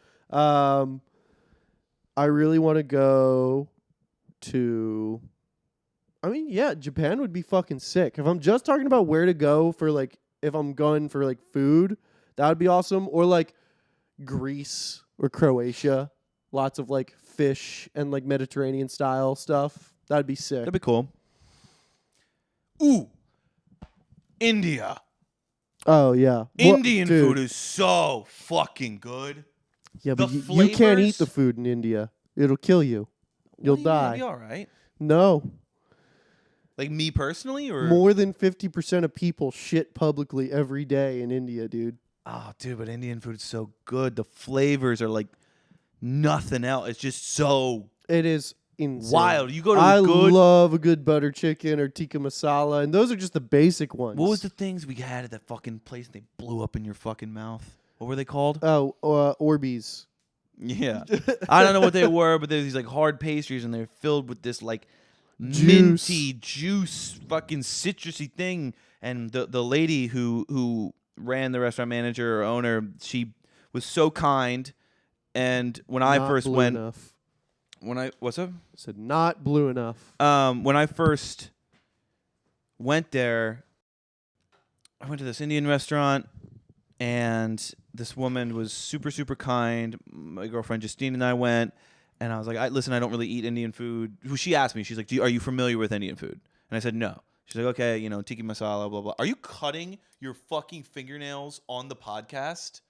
Speaker 2: I really want to go to. I mean, yeah, Japan would be fucking sick. If I'm just talking about where to go for like, if I'm going for like food, that would be awesome. Or like Greece or Croatia, lots of like fish and like Mediterranean style stuff. That'd be sick.
Speaker 1: That'd be cool. Ooh, India.
Speaker 2: Oh yeah,
Speaker 1: Indian
Speaker 2: dude.
Speaker 1: food is so fucking good.
Speaker 2: Yeah,
Speaker 1: the
Speaker 2: but you can't eat
Speaker 1: flavors-
Speaker 2: the food in India. It'll kill you. You'll
Speaker 1: What do you mean?
Speaker 2: die.
Speaker 1: It'll be all right.
Speaker 2: No,
Speaker 1: Like me personally, or
Speaker 2: more than 50% of people shit publicly every day in India, dude.
Speaker 1: oh, dude, but Indian food's so good. The flavors are like nothing else. It's just so
Speaker 2: It is insane.
Speaker 1: wild. You go to
Speaker 2: I
Speaker 1: a good.
Speaker 2: love a good butter chicken or tikka masala, and those are just the basic ones.
Speaker 1: What was the things we had at that fucking place? They blew up in your fucking mouth. What were they called?
Speaker 2: Oh, Orbeez.
Speaker 1: Yeah, I don't know what they were, but there's these like hard pastries, and they're filled with this like
Speaker 2: Juice.
Speaker 1: minty juice, fucking citrusy thing. And the lady who ran the restaurant manager or owner, she was so kind. And when I
Speaker 2: Not
Speaker 1: first
Speaker 2: blue
Speaker 1: went,
Speaker 2: enough.
Speaker 1: what's up?
Speaker 2: Said not blue enough.
Speaker 1: When I first went there, I went to this Indian restaurant, and this woman was super, super kind. My girlfriend Justine and I went, and I was like, listen, I don't really eat Indian food. She asked me, she's like, are you familiar with Indian food? And I said, no. She's like, okay, tikka masala, blah, blah. Are you cutting your fucking fingernails on the podcast?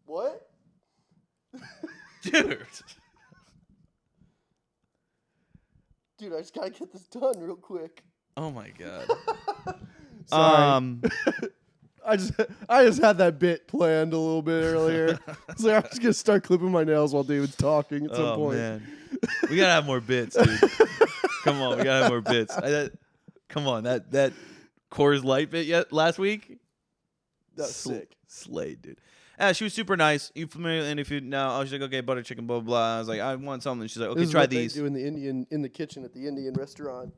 Speaker 2: What?
Speaker 1: Dude.
Speaker 2: Dude, I just gotta get this done real quick.
Speaker 1: Oh, my God.
Speaker 2: Sorry. I just had that bit planned a little bit earlier. So I was gonna start clipping my nails while David's talking at some
Speaker 1: Oh,
Speaker 2: point.
Speaker 1: man. We got to have more bits, dude. Come on, we got to have more bits. Come on, that Coors Light bit yet last week?
Speaker 2: That's sick.
Speaker 1: Slayed, dude. She was super nice. You familiar with Indian food? No. I was like, okay, butter chicken, blah, blah, blah. I was like, I want something. She's like, okay,
Speaker 2: This is
Speaker 1: try
Speaker 2: what
Speaker 1: these.
Speaker 2: they do in the kitchen at the Indian restaurant.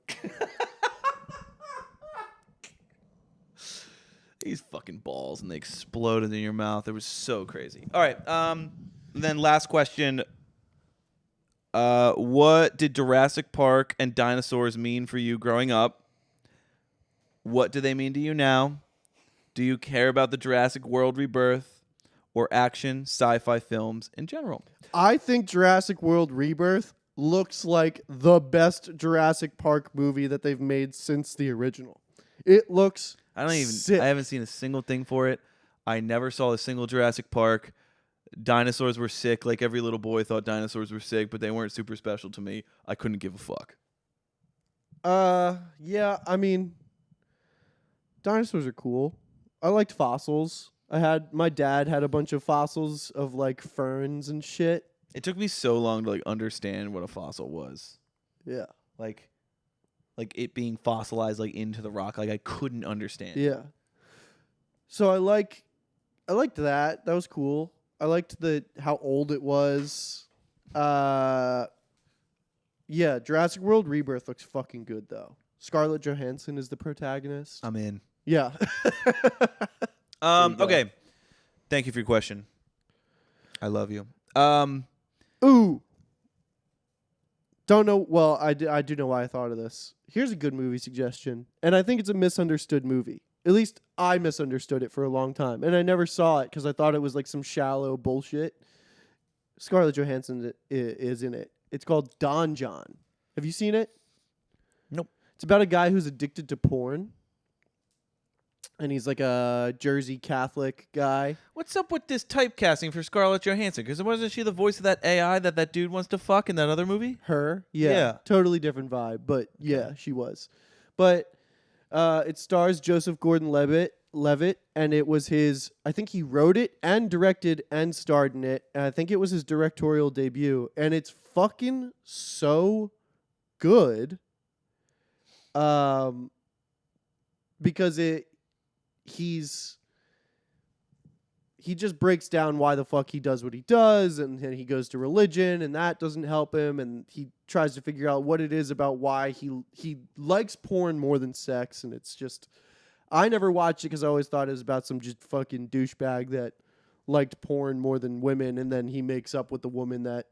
Speaker 1: These fucking balls, and they exploded in your mouth. It was so crazy. All right. Then last question. What did Jurassic Park and dinosaurs mean for you growing up? What do they mean to you now? Do you care about the Jurassic World Rebirth or action sci-fi films in general?
Speaker 2: I think Jurassic World Rebirth looks like the best Jurassic Park movie that they've made since the original. It looks sick.
Speaker 1: I haven't seen a single thing for it. I never saw a single Jurassic Park. Dinosaurs were sick. Like every little boy thought dinosaurs were sick, but they weren't super special to me. I couldn't give a fuck.
Speaker 2: Yeah, I mean, dinosaurs are cool. I liked fossils. My dad had a bunch of fossils of like ferns and shit.
Speaker 1: It took me so long to like understand what a fossil was.
Speaker 2: Yeah.
Speaker 1: Like it being fossilized like into the rock. Like I couldn't understand.
Speaker 2: Yeah. So I liked that. That was cool. I liked how old it was. Yeah, Jurassic World Rebirth looks fucking good though. Scarlett Johansson is the protagonist.
Speaker 1: I'm in.
Speaker 2: Yeah. you go.
Speaker 1: Okay. Thank you for your question. I love you.
Speaker 2: Ooh. Don't know. Well, I do know why I thought of this. Here's a good movie suggestion, and I think it's a misunderstood movie. At least I misunderstood it for a long time, and I never saw it because I thought it was like some shallow bullshit. Scarlett Johansson is in it. It's called Don John. Have you seen it?
Speaker 1: Nope.
Speaker 2: It's about a guy who's addicted to porn, and he's like a Jersey Catholic guy.
Speaker 1: What's up with this typecasting for Scarlett Johansson? Because wasn't she the voice of that AI that dude wants to fuck in that other movie?
Speaker 2: Her, yeah,
Speaker 1: Yeah.
Speaker 2: totally different vibe, but yeah, she was. But it stars Joseph Gordon-Levitt, and it was his. I think he wrote it and directed and starred in it. And I think it was his directorial debut, and it's fucking so good. Because he just breaks down why the fuck he does what he does, and then he goes to religion, and that doesn't help him, and he tries to figure out what it is about why he likes porn more than sex, and it's just I never watched it because I always thought it was about some just fucking douchebag that liked porn more than women, and then he makes up with the woman that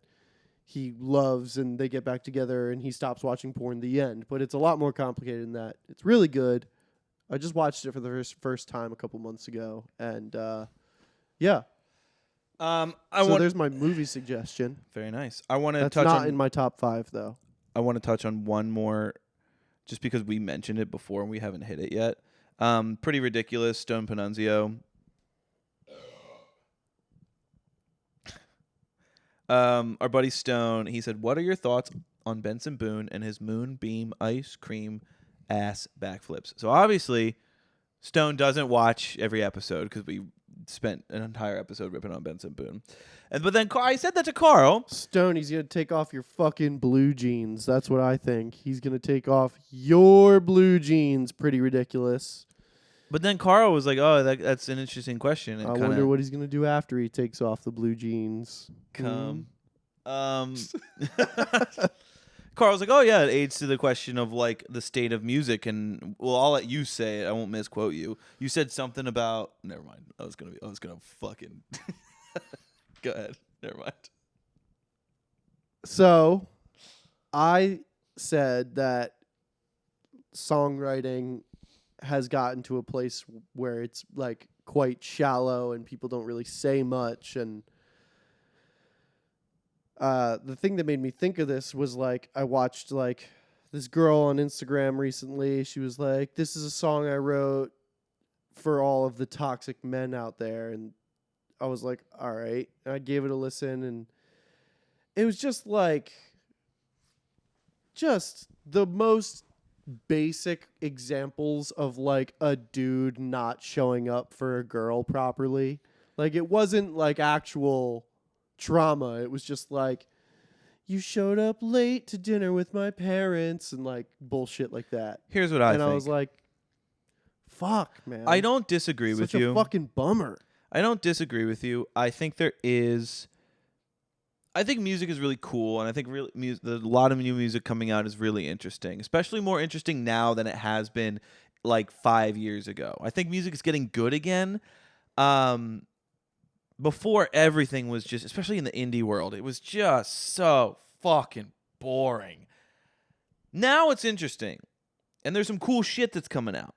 Speaker 2: he loves, and they get back together, and he stops watching porn. The end, but it's a lot more complicated than that. It's really good. I just watched it for the first time a couple months ago, and yeah. There's my movie suggestion.
Speaker 1: Very nice. I want to
Speaker 2: That's
Speaker 1: touch
Speaker 2: not
Speaker 1: on.
Speaker 2: in my top 5 though.
Speaker 1: I want to touch on one more, just because we mentioned it before and we haven't hit it yet. Pretty ridiculous. Stone Panunzio. Our buddy Stone. He said, "What are your thoughts on Benson Boone and his moonbeam ice cream ass backflips?" So obviously, Stone doesn't watch every episode because we spent an entire episode ripping on Benson Boone. But then I said that to Karl.
Speaker 2: Stone, he's gonna take off your fucking blue jeans. That's what I think. He's gonna take off your blue jeans. Pretty ridiculous.
Speaker 1: But then Karl was like, "Oh, that's an interesting question." And
Speaker 2: I wonder what he's gonna do after he takes off the blue jeans.
Speaker 1: Come. Karl was like, "Oh yeah, it aids to the question of like the state of music." And well, I'll let you say it. I won't misquote you. You said something about. Never mind. I was gonna fucking. Go ahead. Never mind.
Speaker 2: So, I said that songwriting has gotten to a place where it's like quite shallow and people don't really say much. And the thing that made me think of this was like I watched like this girl on Instagram recently. She was like, "This is a song I wrote for all of the toxic men out there," and I was like, "All right." And I gave it a listen, and it was just like the most basic examples of like a dude not showing up for a girl properly. Like it wasn't like actual trauma. It was just like, "You showed up late to dinner with my parents," and like bullshit like that.
Speaker 1: Here's what I
Speaker 2: and
Speaker 1: think.
Speaker 2: I was like, "Fuck, man."
Speaker 1: I don't disagree with
Speaker 2: Such
Speaker 1: you.
Speaker 2: a fucking bummer.
Speaker 1: I don't disagree with you. I think music is really cool, and I think a lot of new music coming out is really interesting, especially more interesting now than it has been like 5 years ago. I think music is getting good again. Before, everything was just, especially in the indie world, it was just so fucking boring. Now it's interesting, and there's some cool shit that's coming out.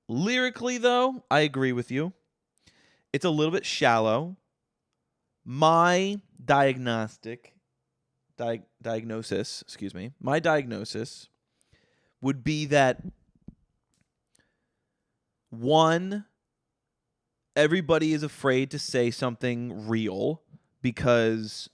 Speaker 1: Lyrically, though, I agree with you. It's a little bit shallow. My diagnosis would be that, one, everybody is afraid to say something real because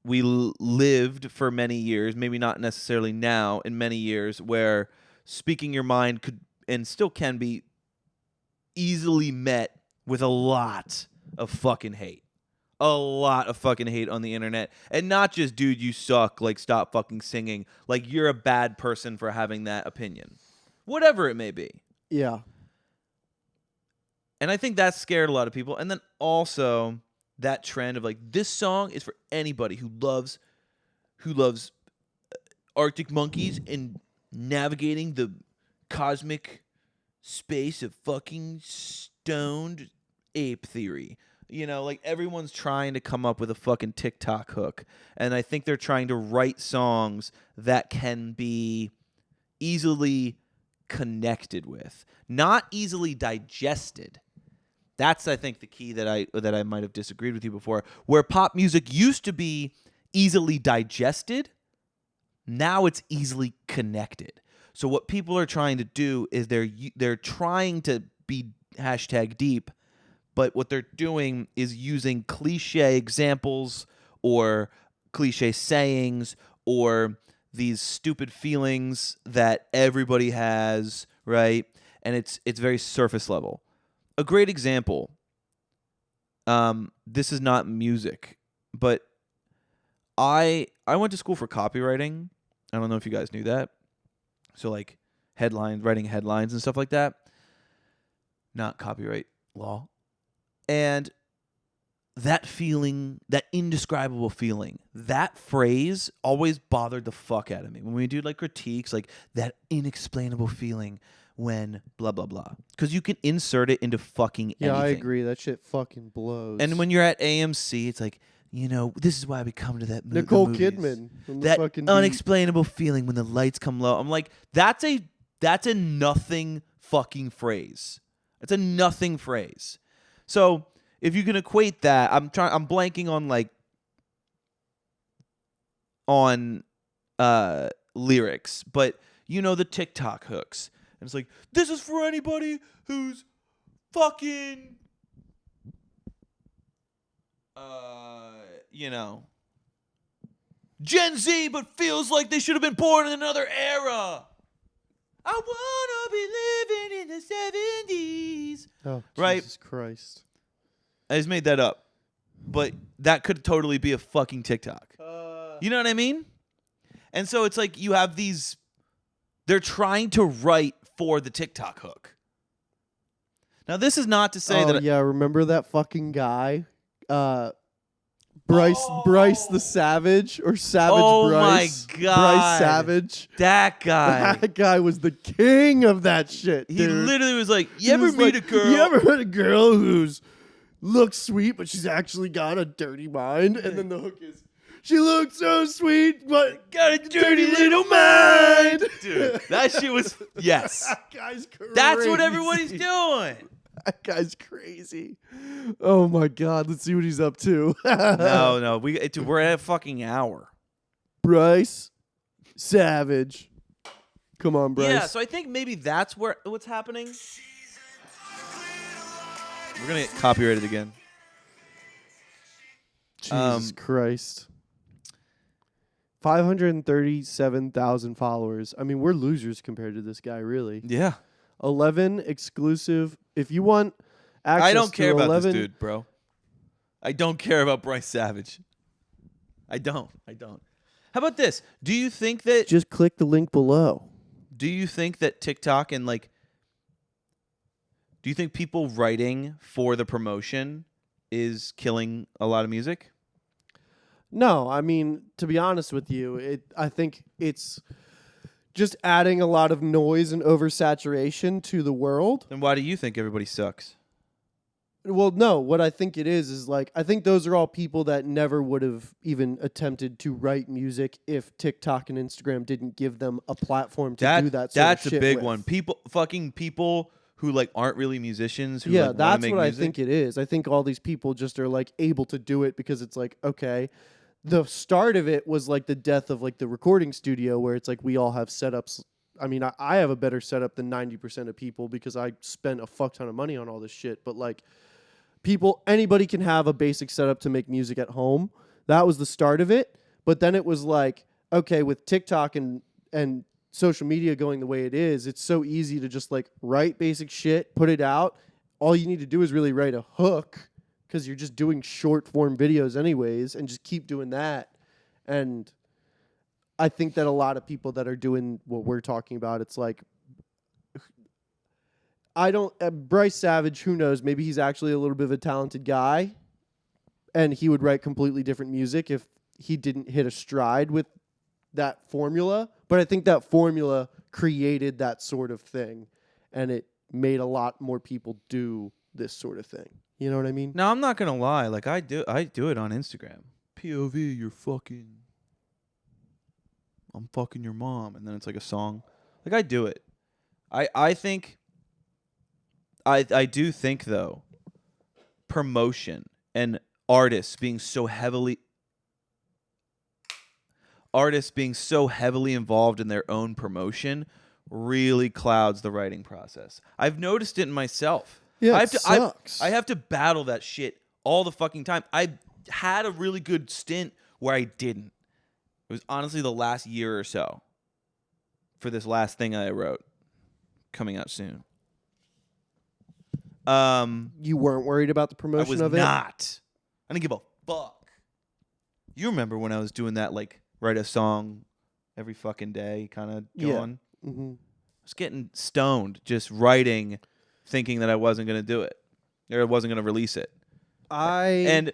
Speaker 1: we lived for many years, maybe not necessarily now, in many years where speaking your mind could and still can be easily met with a lot of fucking hate. A lot of fucking hate on the internet. And not just, "Dude, you suck, like stop fucking singing." Like you're a bad person for having that opinion. Whatever it may be.
Speaker 2: Yeah.
Speaker 1: And I think that scared a lot of people. And then also that trend of like, this song is for anybody who loves Arctic monkeys and navigating the cosmic space of fucking stoned ape theory. You know, like everyone's trying to come up with a fucking TikTok hook. And I think they're trying to write songs that can be easily connected with, not easily digested. That's, I think, the key that I might have disagreed with you before. Where pop music used to be easily digested, now it's easily connected. So what people are trying to do is they're trying to be hashtag deep, but what they're doing is using cliche examples or cliche sayings or these stupid feelings that everybody has, right? And it's very surface level. A great example. This is not music, but I went to school for copywriting. I don't know if you guys knew that. So like writing headlines and stuff like that. Not copyright law. And that feeling, that indescribable feeling, that phrase always bothered the fuck out of me. When we do like critiques, like that inexplainable feeling when blah, blah, blah. Because you can insert it into fucking anything.
Speaker 2: Yeah, I agree. That shit fucking blows.
Speaker 1: And when you're at AMC, it's like, this is why we come to that movie.
Speaker 2: Nicole Kidman.
Speaker 1: That unexplainable feeling when the lights come low. I'm like, that's a nothing fucking phrase. It's a nothing phrase. So if you can equate that, I'm blanking on lyrics, but the TikTok hooks. And it's like, this is for anybody who's fucking Gen Z, but feels like they should have been born in another era. I wanna be living in the 70s.
Speaker 2: Oh,
Speaker 1: right?
Speaker 2: Jesus Christ.
Speaker 1: I just made that up. But that could totally be a fucking TikTok. You know what I mean? And so it's like you have these... They're trying to write for the TikTok hook. Now, this is not to say that...
Speaker 2: yeah, remember that fucking guy? Bryce the Savage or Savage Bryce.
Speaker 1: Oh my God.
Speaker 2: Bryce Savage.
Speaker 1: That guy.
Speaker 2: That guy was the king of that shit, dude.
Speaker 1: He literally was like, you ever meet a girl?
Speaker 2: You ever met a girl who's looks sweet, but she's actually got a dirty mind? And then the hook is, she looks so sweet, but got a dirty little mind.
Speaker 1: Dude, that shit was, yes.
Speaker 2: That guy's crazy.
Speaker 1: That's what everybody's doing.
Speaker 2: That guy's crazy. Oh my God, let's see what he's up to.
Speaker 1: No, we're at a fucking hour.
Speaker 2: Bryce Savage. Come on, Bryce.
Speaker 1: Yeah, so I think maybe that's what's happening. We're gonna get copyrighted again.
Speaker 2: Jesus Christ. 537,000 followers. I mean, we're losers compared to this guy, really.
Speaker 1: Yeah.
Speaker 2: 11 exclusive. If you want access
Speaker 1: I don't care
Speaker 2: to
Speaker 1: about
Speaker 2: 11,
Speaker 1: this dude, bro. I don't care about Bryce Savage. I don't. How about this? Do you think that...
Speaker 2: Just click the link below.
Speaker 1: Do you think that TikTok and do you think people writing for the promotion is killing a lot of music?
Speaker 2: No, I mean, to be honest with you, I think it's just adding a lot of noise and oversaturation to the world.
Speaker 1: Then why do you think everybody sucks?
Speaker 2: Well, no, what I think it is I think those are all people that never would have even attempted to write music if TikTok and Instagram didn't give them a platform to do that sort
Speaker 1: that's
Speaker 2: of
Speaker 1: a
Speaker 2: shit
Speaker 1: big
Speaker 2: with.
Speaker 1: one. People who aren't really musicians who
Speaker 2: that's
Speaker 1: wanna make
Speaker 2: what
Speaker 1: music.
Speaker 2: I think it is. I think all these people just are able to do it because it's okay. The start of it was the death of the recording studio where it's we all have setups. I mean, I have a better setup than 90% of people because I spent a fuck ton of money on all this shit. But anybody can have a basic setup to make music at home. That was the start of it. But then it was okay, with TikTok and social media going the way it is, it's so easy to just write basic shit, put it out. All you need to do is really write a hook because you're just doing short form videos anyways, and just keep doing that. And I think that a lot of people that are doing what we're talking about, it's Bryce Savage, who knows, maybe he's actually a little bit of a talented guy and he would write completely different music if he didn't hit a stride with that formula. But I think that formula created that sort of thing and it made a lot more people do this sort of thing. You know what I mean?
Speaker 1: Now, I'm not going to lie. I do it on Instagram. POV, I'm fucking your mom. And then it's a song. I do it. I think... I do think, though, promotion and artists being so heavily involved in their own promotion really clouds the writing process. I've noticed it in myself.
Speaker 2: Yeah,
Speaker 1: it
Speaker 2: sucks.
Speaker 1: I have to battle that shit all the fucking time. I had a really good stint where I didn't. It was honestly the last year or so for this last thing I wrote coming out soon.
Speaker 2: You weren't worried about the
Speaker 1: I
Speaker 2: promotion
Speaker 1: was
Speaker 2: of it?
Speaker 1: not. I didn't give a fuck. You remember when I was doing that, like, write a song every fucking day kind of going?
Speaker 2: Yeah. Mm-hmm.
Speaker 1: I was getting stoned just writing, thinking that I wasn't going to do it or I wasn't going to release it. But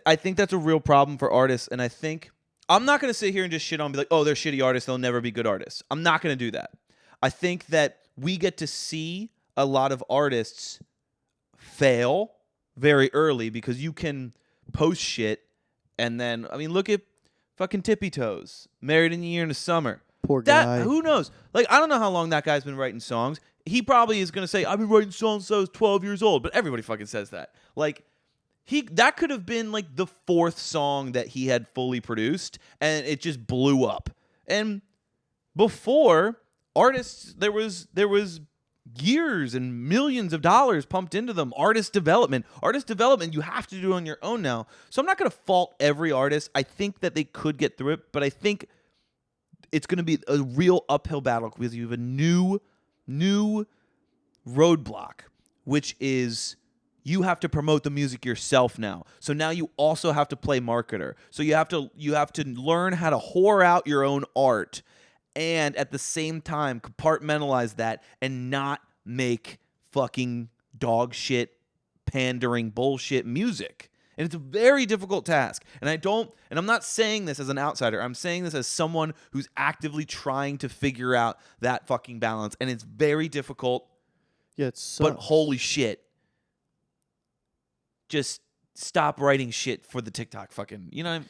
Speaker 1: I think that's a real problem for artists. And I think I'm not going to sit here and just shit on and be like, oh, they're shitty artists. They'll never be good artists. I'm not going to do that. I think that we get to see a lot of artists fail very early because you can post shit and then, I mean, look at fucking Tippy Toes, Married in a Year in the Summer.
Speaker 2: Poor guy.
Speaker 1: Who knows? Like, I don't know how long that guy's been writing songs. He probably is going to say, I've been writing songs since I was 12 years old, but everybody fucking says that. Like, that could have been like the 4th song that he had fully produced and it just blew up. And before, artists, there was years and millions of dollars pumped into them. Artist development, you have to do on your own now. So I'm not going to fault every artist. I think that they could get through it, but I think it's going to be a real uphill battle because you have a new roadblock, which is you have to promote the music yourself now. So now you also have to play marketer. So you have to learn how to whore out your own art and at the same time compartmentalize that and not make fucking dog shit, pandering bullshit music. And it's a very difficult task. And I'm not saying this as an outsider. I'm saying this as someone who's actively trying to figure out that fucking balance. And it's very difficult.
Speaker 2: Yeah, it sucks.
Speaker 1: But holy shit. Just stop writing shit for the TikTok fucking,
Speaker 2: Yeah.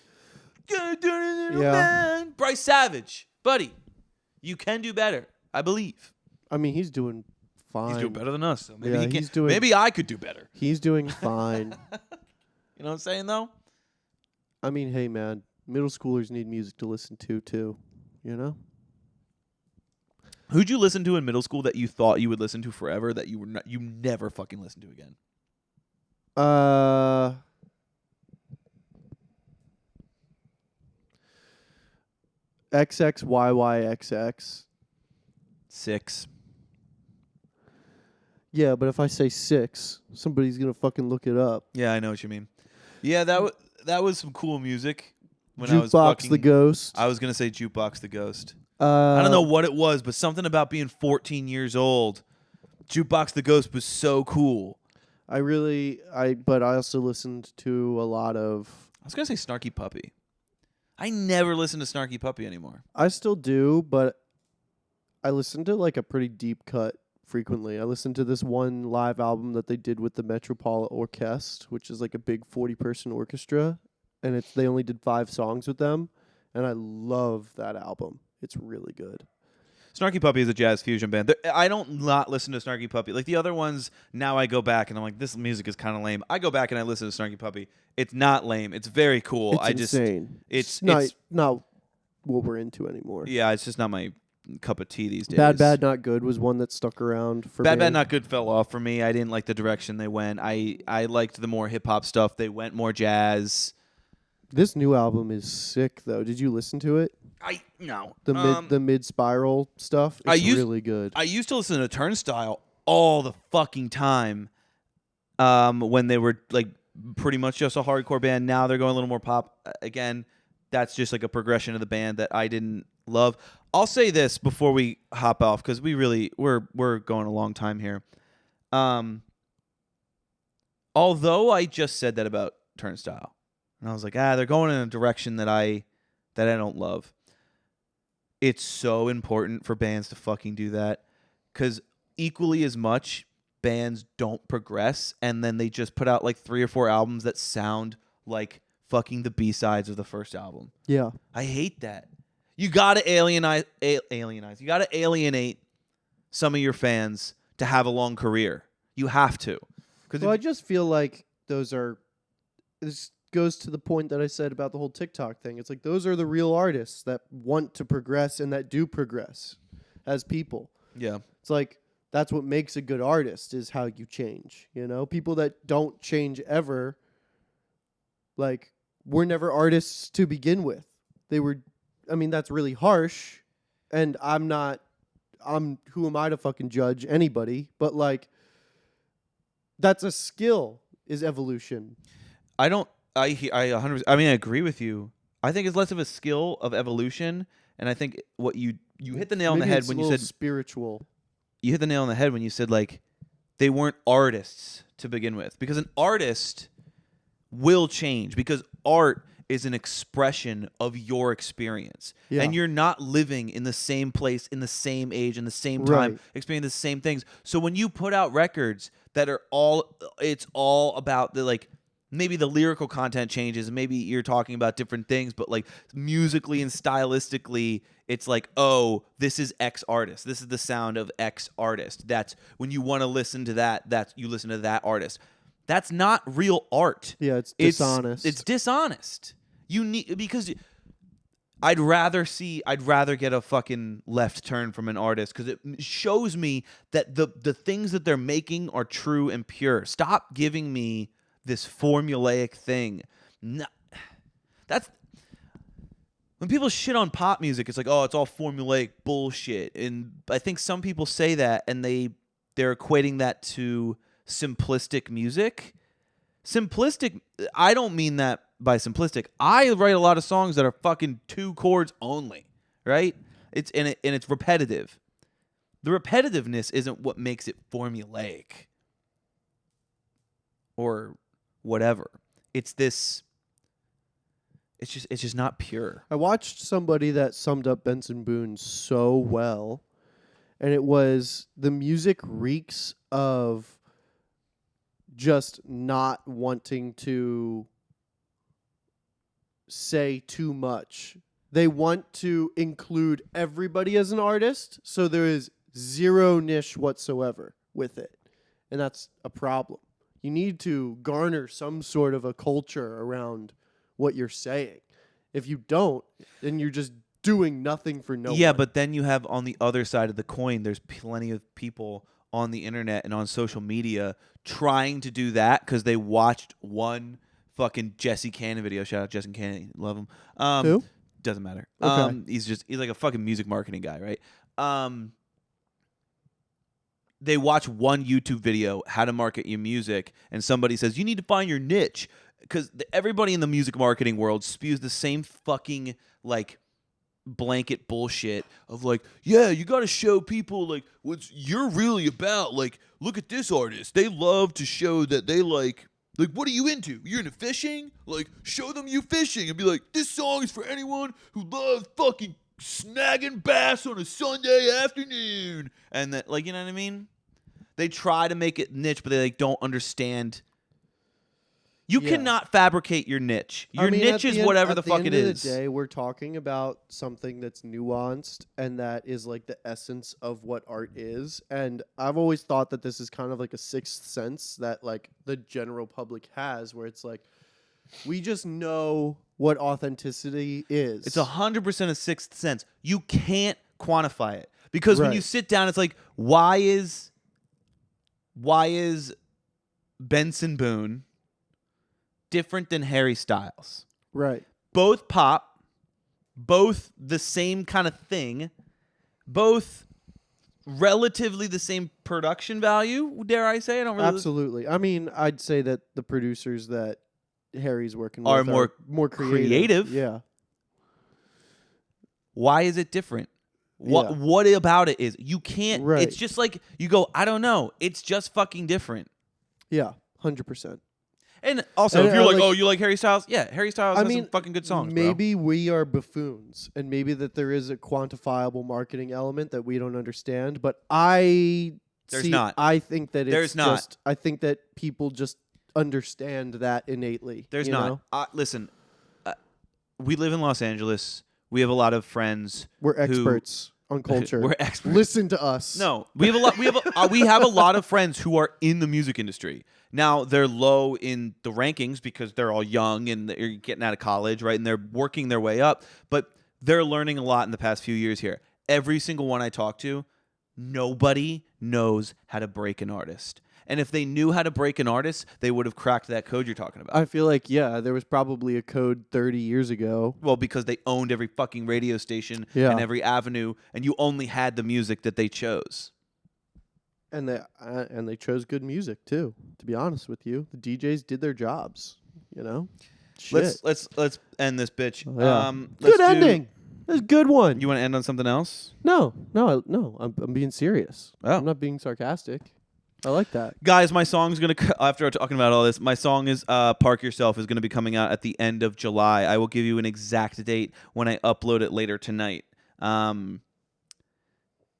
Speaker 1: Bryce Savage, buddy. You can do better, I believe.
Speaker 2: I mean, he's doing fine.
Speaker 1: He's doing better than us. So maybe
Speaker 2: Yeah,
Speaker 1: he can.
Speaker 2: he's doing-
Speaker 1: Maybe I could do better.
Speaker 2: He's doing fine.
Speaker 1: You know what I'm saying, though?
Speaker 2: I mean, hey, man, middle schoolers need music to listen to, too. You know?
Speaker 1: Who'd you listen to in middle school that you thought you would listen to forever that you never fucking listened to again?
Speaker 2: XXYYXX.
Speaker 1: 6.
Speaker 2: Yeah, but if I say 6, somebody's gonna fucking look it up.
Speaker 1: Yeah, I know what you mean. Yeah, that was some cool music. When I was
Speaker 2: Jukebox the Ghost.
Speaker 1: I was gonna say Jukebox the Ghost. I don't know what it was, but something about being 14 years old. Jukebox the Ghost was so cool.
Speaker 2: But I also listened to a lot of.
Speaker 1: I was gonna say Snarky Puppy. I never listen to Snarky Puppy anymore.
Speaker 2: I still do, but I listen to like a pretty deep cut frequently. I listened to this one live album that they did with the Metropolitan Orchestra, which is like a big 40-person orchestra, and they only did 5 songs with them, and I love that album. It's really good.
Speaker 1: Snarky Puppy is a jazz fusion band. I don't not listen to Snarky Puppy. Like the other ones, now I go back and I'm like, this music is kind of lame. I go back and I listen to Snarky Puppy. It's not lame. It's very cool.
Speaker 2: It's insane.
Speaker 1: It's
Speaker 2: not what we're into anymore.
Speaker 1: Yeah, it's just not my cup of tea these days.
Speaker 2: Bad, Not Good was one that stuck around for me.
Speaker 1: Bad, Not Good fell off for me. I didn't like the direction they went. I liked the more hip hop stuff. They went more jazz.
Speaker 2: This new album is sick, though. Did you listen to it?
Speaker 1: No.
Speaker 2: The mid spiral stuff. It's really good.
Speaker 1: I used to listen to Turnstile all the fucking time. When they were like pretty much just a hardcore band. Now they're going a little more pop. Again, that's just like a progression of the band that I didn't love. I'll say this before we hop off because we're going a long time here. Although I just said that about Turnstile, and I was like, they're going in a direction that I don't love. It's so important for bands to fucking do that because equally as much bands don't progress and then they just put out like 3 or 4 albums that sound like fucking the B-sides of the first album.
Speaker 2: Yeah.
Speaker 1: I hate that. You got to alienate. You got to alienate some of your fans to have a long career. You have to.
Speaker 2: Well, I just feel like this goes to the point that I said about the whole TikTok thing. It's like those are the real artists that want to progress and that do progress. as people.
Speaker 1: Yeah.
Speaker 2: It's like that's what makes a good artist is how you change. You know, people that don't change ever, like, were never artists to begin with. They were. I mean, that's really harsh, and who am I to fucking judge anybody? But like, that's a skill. Is evolution.
Speaker 1: I don't. I 100. I mean, I agree with you. I think it's less of a skill of evolution, and I think what you hit the nail on the
Speaker 2: Maybe
Speaker 1: head
Speaker 2: it's
Speaker 1: when
Speaker 2: a
Speaker 1: you
Speaker 2: little
Speaker 1: said
Speaker 2: spiritual.
Speaker 1: you hit the nail on the head when you said like they weren't artists to begin with, because an artist will change, because art is an expression of your experience.
Speaker 2: Yeah.
Speaker 1: And you're not living in the same place, in the same age, in the same time,
Speaker 2: Right.
Speaker 1: experiencing the same things. So when you put out records that are it's all about the like, maybe the lyrical content changes, and maybe you're talking about different things, but like musically and stylistically, it's like, oh, this is X artist. This is the sound of X artist. That's when you want to listen to that, you listen to that artist. That's not real art.
Speaker 2: Yeah, it's dishonest.
Speaker 1: It's dishonest. You need, because I'd rather get a fucking left turn from an artist, because it shows me that the things that they're making are true and pure. Stop giving me this formulaic thing. No, that's when people shit on pop music. It's like, oh, it's all formulaic bullshit. And I think some people say that, and they're equating that to simplistic music. Simplistic, I don't mean that by simplistic. I write a lot of songs that are fucking 2 chords only, right? It's repetitive. The repetitiveness isn't what makes it formulaic or whatever. It's just not pure.
Speaker 2: I watched somebody that summed up Benson Boone so well, and it was the music reeks of just not wanting to say too much. They want to include everybody as an artist, so there is zero niche whatsoever with it. And that's a problem. You need to garner some sort of a culture around what you're saying. If you don't, then you're just doing nothing for no one.
Speaker 1: Yeah, but then you have on the other side of the coin, there's plenty of people on the internet and on social media trying to do that because they watched one fucking Jesse Cannon video. Shout out Jesse Cannon, love him.
Speaker 2: Who?
Speaker 1: Doesn't matter.
Speaker 2: Okay.
Speaker 1: He's like a fucking music marketing guy, right? They watch one YouTube video, how to market your music, and somebody says you need to find your niche, because everybody in the music marketing world spews the same fucking like blanket bullshit of like, yeah, you got to show people like what you're really about. Like, look at this artist. They love to show that they like, what are you into? You're into fishing? Like, show them you fishing and be like, this song is for anyone who loves fucking snagging bass on a Sunday afternoon. And that, like, you know what I mean? They try to make it niche, but they like don't understand. You cannot fabricate your niche. Your niche is whatever the fuck it is.
Speaker 2: At the end of the day, we're talking about something that's nuanced and that is like the essence of what art is. And I've always thought that this is kind of like a sixth sense that like the general public has, where it's like we just know what authenticity is.
Speaker 1: It's 100% a sixth sense. You can't quantify it, because when you sit down, it's like, why is Benson Boone different than Harry Styles?
Speaker 2: Right.
Speaker 1: Both pop, both the same kind of thing, both relatively the same production value, dare I say? I don't really
Speaker 2: Absolutely. I mean, I'd say that the producers that Harry's working
Speaker 1: Are
Speaker 2: with more creative. Yeah.
Speaker 1: Why is it different? What about it is? You can't.
Speaker 2: Right.
Speaker 1: It's just like you go, I don't know. It's just fucking different.
Speaker 2: Yeah, 100%.
Speaker 1: And also, if you're like, oh, you like Harry Styles? Yeah, Harry Styles has some fucking good songs,
Speaker 2: maybe we are buffoons, and maybe that there is a quantifiable marketing element that we don't understand, but I think that it's just, I think that people just understand that innately.
Speaker 1: There's not. Listen, we live in Los Angeles. We have a lot of friends.
Speaker 2: We're experts on culture.
Speaker 1: We're experts.
Speaker 2: Listen to us.
Speaker 1: No, we have a lot. We have a lot of friends who are in the music industry. Now they're low in the rankings because they're all young and they're getting out of college, right? And they're working their way up, but they're learning a lot in the past few years here. every single one I talk to, nobody knows how to break an artist. And if they knew how to break an artist, they would have cracked that code you're talking about.
Speaker 2: I feel like, yeah, there was probably a code 30 years ago.
Speaker 1: Well, because they owned every fucking radio station
Speaker 2: Yeah.
Speaker 1: and every avenue, and you only had the music that they chose.
Speaker 2: And they chose good music too. To be honest with you, the DJs did their jobs. You know, shit.
Speaker 1: Let's end this bitch.
Speaker 2: Oh, yeah.
Speaker 1: Let's
Speaker 2: Good ending. That's a good one.
Speaker 1: You want to end on something else?
Speaker 2: No. I'm being serious.
Speaker 1: Oh.
Speaker 2: I'm not being sarcastic. I like that.
Speaker 1: Guys, my song's going to, after talking about all this, my song is Park Yourself is going to be coming out at the end of July. I will give you an exact date when I upload it later tonight.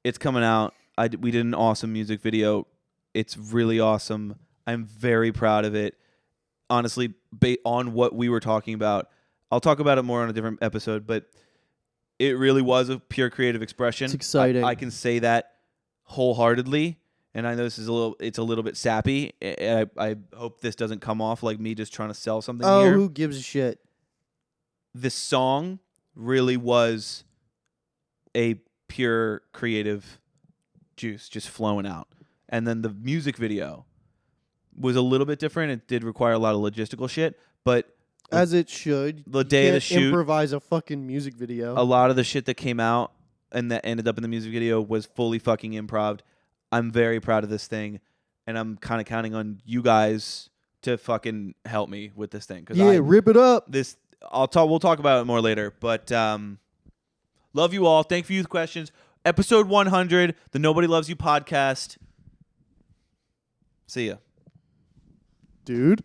Speaker 1: It's coming out. We did an awesome music video. It's really awesome. I'm very proud of it. Honestly, on what we were talking about, I'll talk about it more on a different episode, but it really was a pure creative expression.
Speaker 2: It's exciting.
Speaker 1: I can say that wholeheartedly. And I know this is it's a little bit sappy. I hope this doesn't come off like me just trying to sell something here.
Speaker 2: Who gives a shit?
Speaker 1: This song really was a pure creative juice just flowing out. And then the music video was a little bit different. It did require a lot of logistical shit, but
Speaker 2: as it should.
Speaker 1: The day of the shoot,
Speaker 2: improvise a fucking music video.
Speaker 1: A lot of the shit that came out and that ended up in the music video was fully fucking improv. I'm very proud of this thing, and I'm kind of counting on you guys to fucking help me with this thing.
Speaker 2: Rip it up.
Speaker 1: We'll talk about it more later, but love you all. Thank you for the questions. Episode 100, the Nobody Loves You podcast. See ya.
Speaker 2: Dude.